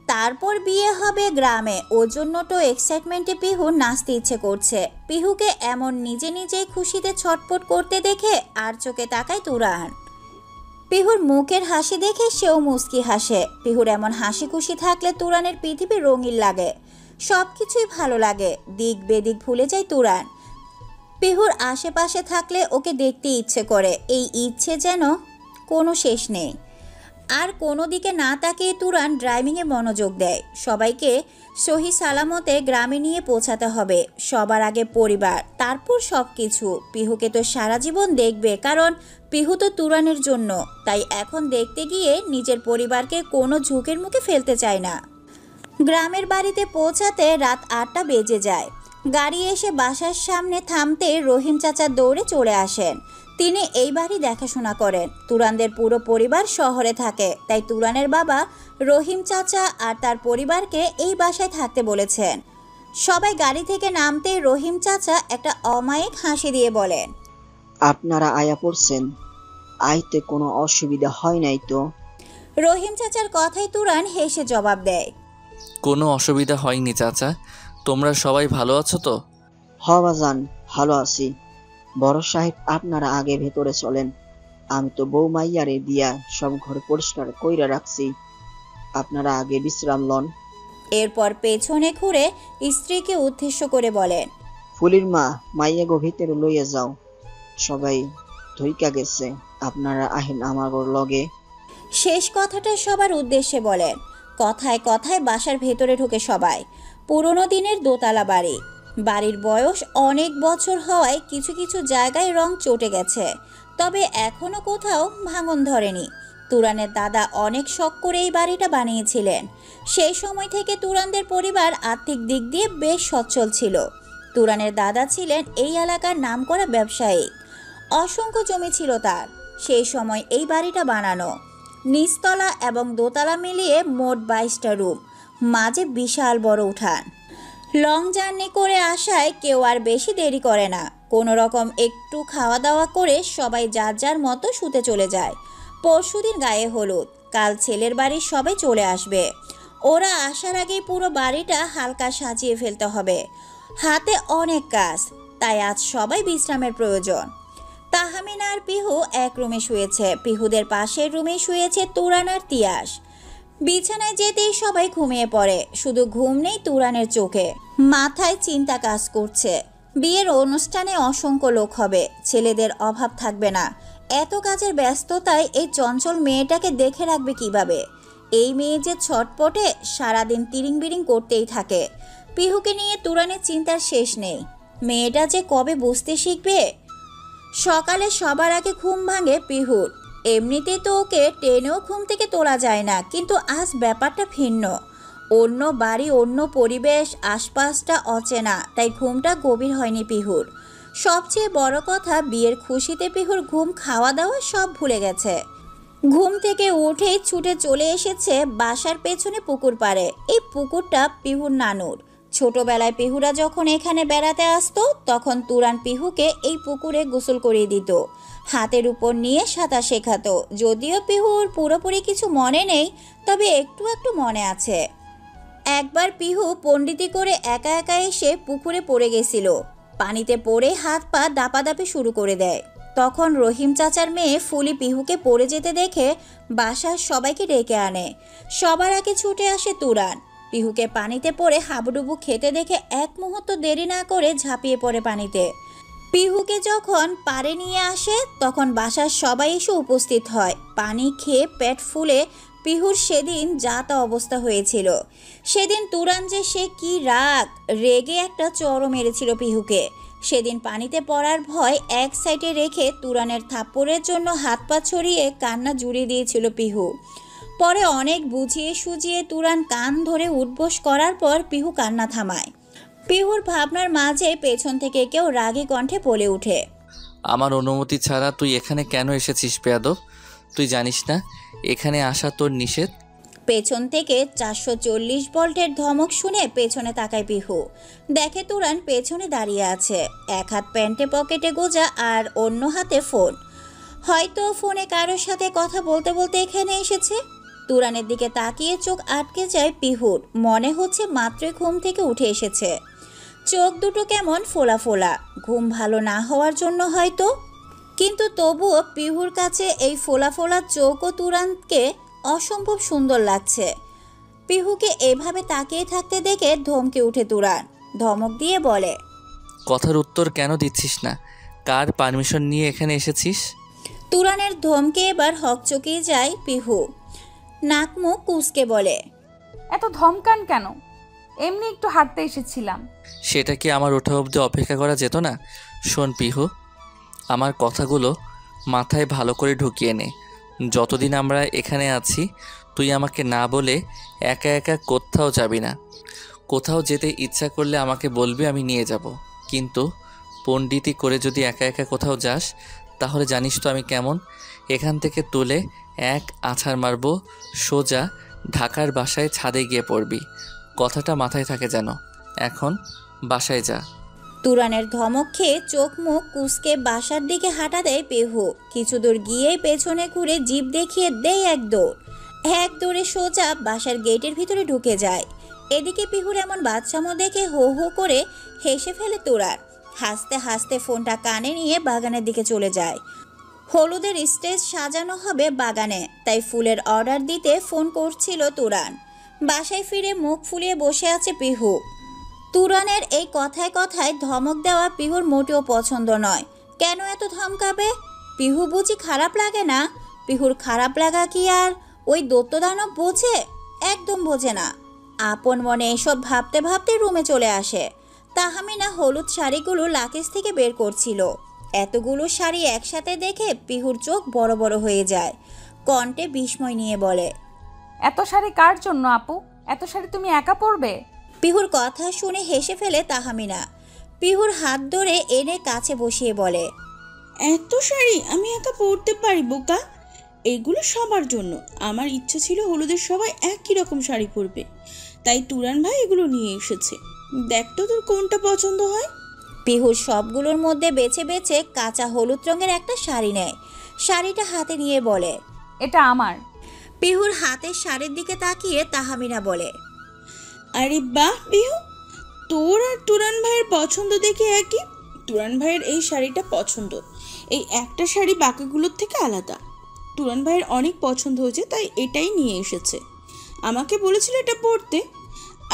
তারপর বিয়ে হবে গ্রামে, ওর জন্য তো এক্সাইটমেন্টে পিহুর নাচতে ইচ্ছে করছে। পিহুকে এমন নিজে নিজেই খুশিতে ছটফট করতে দেখে আর চোখে তাকায় তুরান। পিহুর মুখের হাসি দেখে সেও মুচকি হাসে। পিহুর এমন হাসি খুশি থাকলে তুরানের পৃথিবী রঙিন লাগে, সব কিছুই ভালো লাগে। দিক বেদিক ভুলে যায় তুরান। পিহুর আশেপাশে থাকলে ওকে দেখতে ইচ্ছে করে, এই ইচ্ছে যেন কোনো শেষ নেই। আর কোনো দিকে না তাকিয়ে তুরান ড্রাইভিংয়ে মনোযোগ দেয়। সবাইকে সহি সালামতে গ্রামে নিয়ে পৌঁছাতে হবে। সবার আগে পরিবার, তারপর সব কিছু। পিহুকে তো সারা জীবন দেখবে, কারণ পিহু তো তুরানের জন্য। তাই এখন দেখতে গিয়ে নিজের পরিবারকে কোনো ঝুঁকির মুখে ফেলতে চায় না। গ্রামের বাড়িতে পৌঁছাতে রাত 8টা বেজে যায়। গাড়ি এসে বাসার সামনে থামতে রহিম চাচা দৌড়ে চলে আসেন। তিনি এই বাড়ি দেখাশোনা করেন। তুরানদের পুরো পরিবার শহরে থাকে, তাই তুরানের বাবা রহিম চাচা আর তার পরিবারকে এই বাসায় থাকতে বলেছেন। সবাই গাড়ি থেকে নামতেই রহিম চাচা একটা অমায়িক হাসি দিয়ে বলেন, আপনারা আয়া পড়ছেন, আইতে কোনো অসুবিধা হয় নাই তো? রহিম চাচার কথায় তুরান হেসে জবাব দেয়, কোনো অসুবিধা হয়নি চাচা। তোমরা সবাই ভালো আছো তো? হবাজান, ভালো আছি। বড় সাহেব আপনারা আগে ভেতরে চলেন। আমি তো বউ মাইয়ারে দিয়া সব ঘর পরিষ্কার কইরা রাখছি, আপনারা আগে বিশ্রাম লন। এরপর পেছনে ঘুরে স্ত্রীকে উদ্দেশ্য করে বলেন, ফুলির মা, মাইয়া গো ভিতরে লইয়া যাও। সবাই ধইকা গেছে, আপনারা আহেন আমার লগে। শেষ কথাটা সবার উদ্দেশ্যে বলেন। কথায় কথায় বাসার ভেতরে ঢুকে সবাই। পুরনো দিনের দোতলা বাড়ি। বাড়ির বয়স অনেক বছর হওয়ায় কিছু কিছু জায়গায় রং চটে গেছে, তবে এখনো কোথাও ভাঙন ধরেনি। তুরানের দাদা অনেক শখ করে এই বাড়িটা বানিয়েছিলেন। সেই সময় থেকে তুরানদের পরিবার আর্থিক দিক দিয়ে বেশ সচ্ছল ছিল। তুরানের দাদা ছিলেন এই এলাকার নামকরা ব্যবসায়ী। অসংখ্য জমি ছিল তার। সেই সময় এই বাড়িটা বানানো। নিচতলা এবং দোতলা মিলিয়ে মোট 22টা রুম, মাঝে বিশাল বড় উঠান। লং জার্নি করে আসায় কেউ আর বেশি দেরি করে না, কোনো রকম একটু খাওয়া দাওয়া করে সবাই যার যার মতো শুতে চলে যায়। পরশুদিন গায়ে হলুদ, কাল ছেলের বাড়ির সবাই চলে আসবে। ওরা আসার আগেই পুরো বাড়িটা হালকা সাজিয়ে ফেলতে হবে। হাতে অনেক কাজ, তাই আজ সবাই বিশ্রামের প্রয়োজন। তাহমিনা আর পিহু এক রুমে শুয়েছে, পিহুদের পাশের রুমে শুয়েছে তুরান আর তিয়াস। বিছানায় যেতেই সবাই ঘুমিয়ে পড়ে, শুধু ঘুম নেই তুরানের চোখে। মাথায় চিন্তা কাজ করছে, বিয়ের অনুষ্ঠানে অসংখ্য লোক হবে, ছেলেদের অভাব থাকবে না। এত কাজের ব্যস্ততায় এই চঞ্চল মেয়েটাকে দেখে রাখবে কিভাবে? এই মেয়ে যে ছটপটে, সারাদিন তিরিং বিরিং করতেই থাকে। পিহুকে নিয়ে তুরানের চিন্তার শেষ নেই। মেয়েটা যে কবে বুঝতে শিখবে। সকালে সবার আগে ঘুম ভাঙে পিহুর। এমনিতেই তো ওকে টেনেও ঘুম থেকে তোলা যায় না, কিন্তু আজ ব্যাপারটা ভিন্ন। অন্য বাড়ি, অন্য পরিবেশ, আশপাশটা অচেনা, তাই ঘুমটা গভীর হয়নি পিহুর। সবচেয়ে বড় কথা, বিয়ের খুশিতে পিহুর ঘুম, খাওয়া দাওয়া সব ভুলে গেছে। ঘুম থেকে উঠেই ছুটে চলে এসেছে বাসার পেছনে পুকুর পাড়ে। এই পুকুরটা পিহুর নানুর। ছোটবেলায় পিহুরা যখন এখানে বেড়াতে আসতো, তখন তুরান পিহুকে এই পুকুরে গোসল করিয়ে দিত, হাতের উপর নিয়ে সাঁতার শেখাতো। যদিও পিহুর পুরোপুরি কিছু মনে নেই, তবে একটু একটু মনে আছে। একবার পিহু পণ্ডিতি করে একা একা এসে পুকুরে পড়ে গেছিল। পানিতে পড়ে হাত পা দাপাদাপি শুরু করে দেয়। তখন রহিম চাচার মেয়ে ফুলি পিহুকে পড়ে যেতে দেখে বাসার সবাইকে ডেকে আনে। সবার আগে ছুটে আসে তুরান। পিহুকে পানিতে পড়ে হাবুডুবু খেতে দেখে এক মুহূর্ত দেরি না করে ঝাঁপিয়ে পড়ে পানিতে। পিহুকে যখন পাড়ে নিয়ে আসে, তখন বাসার সবাই এসে উপস্থিত হয়। পানি খেয়ে পেট ফুলে পিহুর সেদিন যা তা অবস্থা হয়েছিল। সেদিন তুরান যে সে কি রেগে একটা চড়ও মেরেছিল পিহুকে। সেদিন পানিতে পড়ার ভয় এক সাইডে রেখে তুরানের থাপ্পড়ের জন্য হাত পা ছড়িয়ে কান্না জুড়িয়ে দিয়েছিল পিহু। পরে অনেক বুঝিয়ে সুজিয়ে তুরান কান ধরে উঠবোস করার পর পিহু কান্না থামায়। পিহুর ভাবনার মাঝে পেছন থেকে কেউ রাগী কণ্ঠে বলে ওঠে, আমার অনুমতি ছাড়া তুই এখানে কেন এসেছিস বেয়াদব? তুই জানিস না এখানে আসা তোর নিষেধ? পেছন থেকে 440 ভোল্টের ধমক শুনে পেছনে তাকায় পিহু। দেখে তুরান পেছনে দাঁড়িয়ে আছে, এক হাত প্যান্টে পকেটে গোজা আর অন্য হাতে ফোন। হয়তো ফোনে কারোর সাথে কথা বলতে বলতে এখানে এসেছে। তুরানের দিকে তাকিয়ে চোখ আটকে যায় পিহুর। মনে হচ্ছে মাত্রই ঘুম থেকে উঠে এসেছে। চোখ দুটো কেমন ফোলা ফোলা, ঘুম ভালো না হওয়ার জন্য হয়তো। কিন্তু তবুও পিহুর কাছে এই ফোলা ফোলা চোখ ও তুরানকে অসম্ভব সুন্দর লাগছে। পিহুকে এভাবে তাকিয়ে থাকতে দেখে ধমকে উঠে তুরান। ধমক দিয়ে বলে, কথার উত্তর কেন দিচ্ছিস না? কার পারমিশন নিয়ে এখানে এসেছিস? তুরানের ধমকে এবার হকচকিয়ে যায় পিহু। নাক মুখ কুঁচকে বলে, এত ধমকান কেন? এমনি একটু হাঁটতে এসেছিলাম। সেটা কি আমার ওঠা অবধি অপেক্ষা করা যেত না? শোন পিহু, আমার কথাগুলো মাথায় ভালো করে ঢুকিয়ে নে। যতদিন আমরা এখানে আছি তুই আমাকে না বলে একা একা কোথাও যাবি না। কোথাও যেতে ইচ্ছা করলে আমাকে বলবি, আমি নিয়ে যাব। কিন্তু পণ্ডিতি করে যদি একা একা কোথাও যাস, তাহলে জানিস তো আমি কেমন। এখান থেকে তুলে এক আছাড় মারব, সোজা ঢাকার বাসায় ছাদে গিয়ে পড়বি। কথাটা মাথায় থাকে যেন। এখন বাসায় যা। তুরানের ধমক খেয়ে চোখ মুখ কুঁচকে বাসার দিকে হাঁটা দেয় পিহু। কিছু দূর গিয়েই পেছনে ঘুরে জিভ দেখিয়ে দেয় এক দৌড়ে সোজা বাসার গেটের ভিতরে ঢুকে যায়। এদিকে পিহুর এমন বাচ্চামো দেখে হো হো করে হেসে ফেলে তুরান। হাসতে হাসতে ফোনটা কানে নিয়ে বাগানের দিকে চলে যায়। হলুদের স্টেজ সাজানো হবে বাগানে, তাই ফুলের অর্ডার দিতে ফোন করছিল তুরান। বাসায় ফিরে মুখ ফুলিয়ে বসে আছে পিহু। তুরানের এই কথায় কথায় ধমক দেওয়া পিহুর মোটেও পছন্দ নয়। কেন এত ধমকাবে? পিহু বুঝি খারাপ লাগে না? পিহুর খারাপ লাগা কি আর ওই দৈত্যদানব বোঝে? একদম বোঝে না। আপন মনে এসব ভাবতে ভাবতে রুমে চলে আসে। তাহমিনা হলুদ শাড়িগুলো লাকেজ থেকে বের করছিল। এতগুলো শাড়ি একসাথে দেখে পিহুর চোখ বড় বড় হয়ে যায়। কণ্ঠে বিস্ময় নিয়ে বলে, এত শাড়ি কার জন্য আপু? এত শাড়ি তুমি একা পরবে? পিহুর কথা শুনে হেসে ফেলে তাহমিনা। পিহুর হাত ধরে এনে কাছে বসিয়ে বলে, এত শাড়ি আমি একা পরতে পারি বোকা? এগুলো সবার জন্য। আমার ইচ্ছা ছিল হলুদের সবাই একই রকম শাড়ি পরবে, তাই তুরান ভাই এগুলো নিয়ে এসেছে। দেখ তো তোর কোনটা পছন্দ হয়। পিহুর সবগুলোর মধ্যে বেছে বেছে কাঁচা হলুদ রঙের একটা শাড়ি নেয়। শাড়িটা হাতে নিয়ে বলে, এটা আমার। পিহুর হাতের শাড়ির দিকে তাকিয়ে তাহমিনা বলে, আরে বাহ পিহু, তোর আর তুরান ভাইয়ের পছন্দ দেখে একই। তুরান ভাইয়ের এই শাড়িটা পছন্দ, এই একটা শাড়ি বাকিগুলোর থেকে আলাদা। তুরান ভাইয়ের অনেক পছন্দ হয়েছে, তাই এটাই নিয়ে এসেছে। আমাকে বলেছিল এটা পরতে।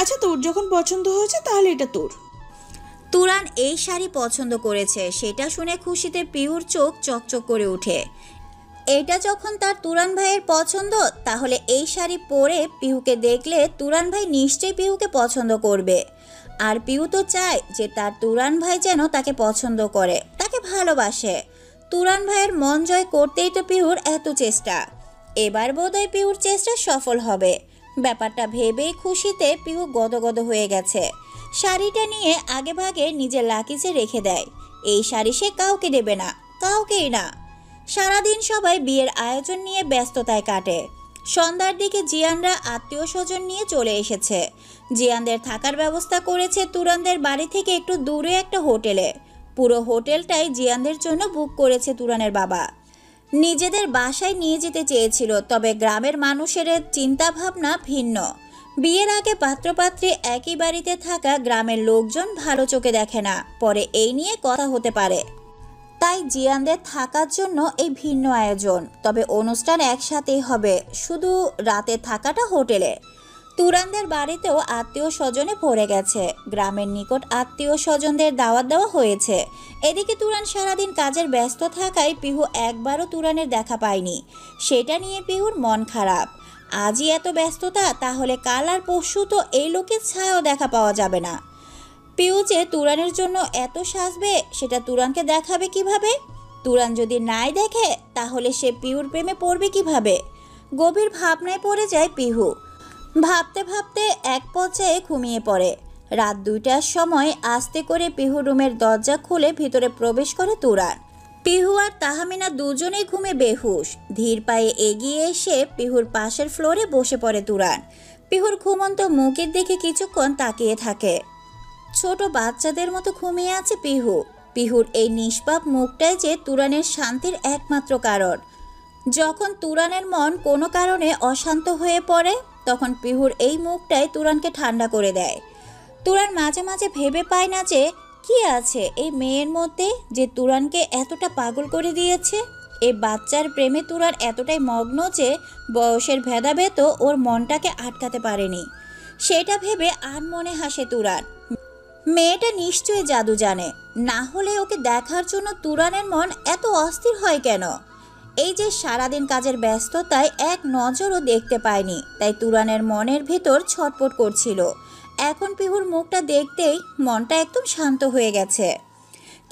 আচ্ছা, তোর যখন পছন্দ হয়েছে তাহলে এটা তোর। তুরান এই শাড়ি পছন্দ করেছে সেটা শুনে খুশিতে পিহুর চোখ চকচক করে ওঠে। এটা যখন তার তুরান ভাইয়ের পছন্দ, তাহলে এই শাড়ি পরে পিহুকে দেখলে তুরান ভাই নিশ্চয়ই পিহুকে পছন্দ করবে। আর পিহু তো চায় যে তার তুরান ভাই যেন তাকে পছন্দ করে, তাকে ভালোবাসে। তুরান ভাইয়ের মন জয় করতেই তো পিহুর এত চেষ্টা। এবার বোধহয় পিহুর চেষ্টা সফল হবে। ব্যাপারটা ভেবেই খুশিতে পিহু গদগদ হয়ে গেছে। শাড়িটা নিয়ে আগে ভাগে নিজের লাকিজে রেখে দেয়। এই শাড়ি সে কাউকে দেবে না, কাউকেই না। সারাদিন সবাই বিয়ের আয়োজন নিয়ে ব্যস্ততায় কাটে। সন্ধ্যার দিকে জিয়ানরা আত্মীয় স্বজন নিয়ে চলে এসেছে। জিয়ানদের থাকার ব্যবস্থা করেছে তুরানদের বাড়ি থেকে একটু দূরে একটা হোটেলে। পুরো হোটেলটাই জিয়ানদের জন্য বুক করেছে তুরানের বাবা। নিজেদের বাসায় নিয়ে যেতে চেয়েছিল, তবে গ্রামের মানুষের চিন্তা ভাবনা ভিন্ন। বিয়ের আগে পাত্রপাত্রী একই বাড়িতে থাকা গ্রামের লোকজন ভালো চোখে দেখে না, পরে এই নিয়ে কথা হতে পারে। তাই জিয়ানদের থাকার জন্য এই ভিন্ন আয়োজন। তবে অনুষ্ঠান একসাথেই হবে, শুধু রাতে থাকাটা হোটেলে। তুরানদের বাড়িতেও আত্মীয় স্বজনে ভরে গেছে। গ্রামের নিকট আত্মীয় স্বজনদের দাওয়াত দেওয়া হয়েছে। এদিকে তুরান সারাদিন কাজের ব্যস্ত থাকায় পিহু একবারও তুরানের দেখা পায়নি। সেটা নিয়ে পিহুর মন খারাপ। আজই এত ব্যস্ততা, তাহলে কাল আর পরশু তো এই লোকের ছায়াও দেখা পাওয়া যাবে না। পিহু যে তুরানের জন্য এত সাজবে, সেটা তুরানকে দেখাবে কিভাবে? তুরান যদি নাই দেখে, তাহলে সে পিহুর প্রেমে পড়বে কিভাবে? গভীর ভাবনায় পড়ে যায় পিহু। ভাবতে ভাবতে এক পর্যায়ে ঘুমিয়ে পড়ে। রাত 2টার সময় আস্তে করে পিহু রুমের দরজা খুলে ভিতরে প্রবেশ করে তুরান। পিহু আর তাহমিনা দুজনেই ঘুমে বেহুশ। ধীর পায়ে এগিয়ে এসে পিহুর পাশের ফ্লোরে বসে পড়ে তুরান। পিহুর ঘুমন্ত মুখের দিকে কিছুক্ষণ তাকিয়ে থাকে। ছোট বাচ্চাদের মতো ঘুমিয়ে আছে পিহু। পিহুর এই নিষ্পাপ মুখটাই যে তুরানের শান্তির একমাত্র কারণ। যখন তুরানের মন কোনো কারণে অশান্ত হয়ে পড়ে, তখন পিহুর এই মুখটাই তুরানকে ঠান্ডা করে দেয়। তুরান মাঝে মাঝে ভেবে পায় না যে কি আছে এই মেয়ের মধ্যে যে তুরানকে এতটা পাগল করে দিয়েছে। এই বাচ্চার প্রেমে তুরান এতটাই মগ্ন যে বয়সের ভেদাভেদও ওর মনটাকে আটকাতে পারেনি। সেটা ভেবে আনমনে হাসে তুরান। মেয়েটা নিশ্চয়ই জাদু জানে, না হলে ওকে দেখার জন্য তুরানের মন এত অস্থির হয় কেন? এই যে সারাদিন কাজের ব্যস্ততায় এক নজরও দেখতে পায়নি, তাই তুরানের মনের ভিতর ছটফট করছিল। এখন পিহুর মুখটা দেখতেই মনটা একদম শান্ত হয়ে গেছে।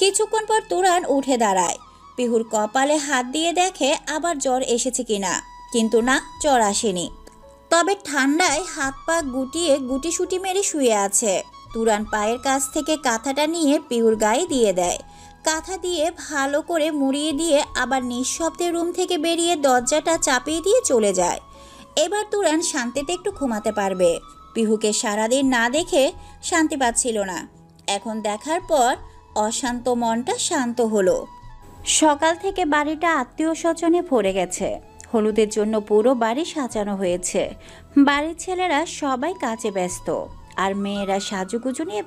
কিছুক্ষণ পর তুরান উঠে দাঁড়ায়। পিহুর কপালে হাত দিয়ে দেখে আবার জ্বর এসেছে কিনা, কিন্তু না, জ্বর আসেনি। তবে ঠান্ডায় হাত পা গুটিয়ে গুটিসুটি মেরে শুয়ে আছে। তুরান পায়ের কাছ থেকে কাঁথাটা নিয়ে পিহুর গায়ে দিয়ে দেয়। কাঁথা দিয়ে ভালো করে মুড়িয়ে দিয়ে আবার নিঃশব্দে রুম থেকে বেরিয়ে দরজাটা চাপিয়ে দিয়ে চলে যায়। এবার তুরান শান্তিতে একটু ঘুমাতে পারবে। পিহুকে সারাদিন না দেখে শান্তি পাচ্ছিল না। এখন দেখার পর অশান্ত মনটা শান্ত হলো। সকাল থেকে বাড়িটা আত্মীয় স্বজনে ভরে গেছে। হলুদের জন্য পুরো বাড়ি সাজানো হয়েছে। বাড়ির ছেলেরা সবাই কাজে ব্যস্ত, আর মেয়েরা সাজুগুজু নিয়ে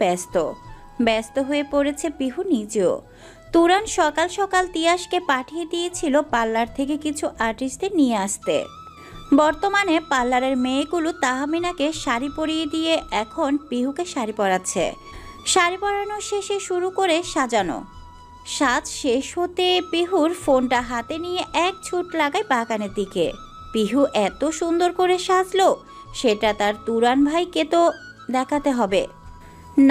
ব্যস্ত হয়ে পড়েছে পিহু নিজেও। তুরান সকাল সকাল তিয়াসকে পাঠিয়ে দিয়েছিল পার্লার থেকে কিছু আর্টিস্টদের নিয়ে আসতে। বর্তমানে পার্লারের মেয়েগুলো তাহমিনাকে শাড়ি পরিয়ে দিয়ে এখন পিহুকে শাড়ি পরাচ্ছে। শাড়ি পরানো শেষে শুরু করে সাজানো। সাজ শেষ হতে পিহুর ফোনটা হাতে নিয়ে এক ছুট লাগায় বাগানের দিকে। পিহু এত সুন্দর করে সাজলো, সেটা তার তুরান ভাইকে তো দেখাতে হবে,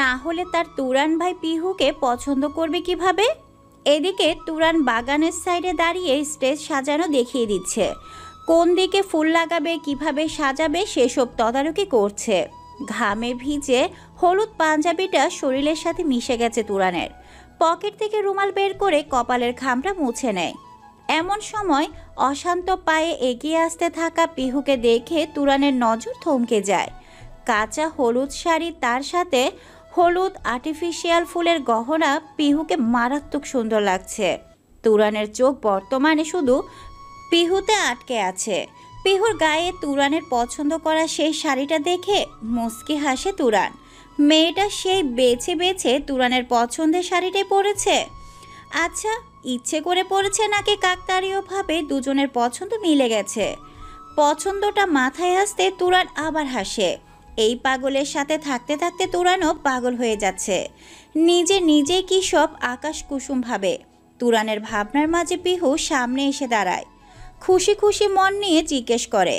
না হলে তার তুরান ভাই পিহুকে পছন্দ করবে কিভাবে? এদিকে তুরান বাগানের সাইডে দাঁড়িয়ে স্টেজ সাজানো দেখিয়ে দিচ্ছে। কোন দিকে ফুল লাগাবে, কিভাবে সাজাবে সেসব তদারকি করছে। ঘামে ভিজে হলুদ পাঞ্জাবিটা শরীরের সাথে মিশে গেছে তুরানের। পকেট থেকে রুমাল বের করে কপালের ঘামটা মুছে নেয়। এমন সময় অশান্ত পায়ে এগিয়ে আসতে থাকা পিহুকে দেখে তুরানের নজর থমকে যায়। কাঁচা হলুদ শাড়ি, তার সাথে হলুদ আর্টিফিশিয়াল ফুলের গহনা পিহুকে মারাত্মক সুন্দর লাগছে। তুরানের চোখ বর্তমানে শুধু পিহুতে আটকে আছে। পিহুর গায়ে তুরানের পছন্দ করা সেই শাড়িটা দেখে মুচকি হাসে তুরান। মেয়েটা সেই বেছে বেছে তুরানের পছন্দের শাড়িটাই পরেছে। আচ্ছা, ইচ্ছে করে পরেছে নাকি কাকতাড়ীয়ভাবে দুজনের পছন্দ মিলে গেছে? পছন্দটা মাথায় আসতে তুরান আবার হাসে। এই পাগলের সাথে থাকতে থাকতে তুরানও পাগল হয়ে যাচ্ছে। নিজেই কি সব আকাশ কুসুম ভাবে। তুরানের ভাবনার মাঝে পিহু সামনে এসে দাঁড়ায়। খুশি খুশি মন নিয়ে জিজ্ঞেস করে,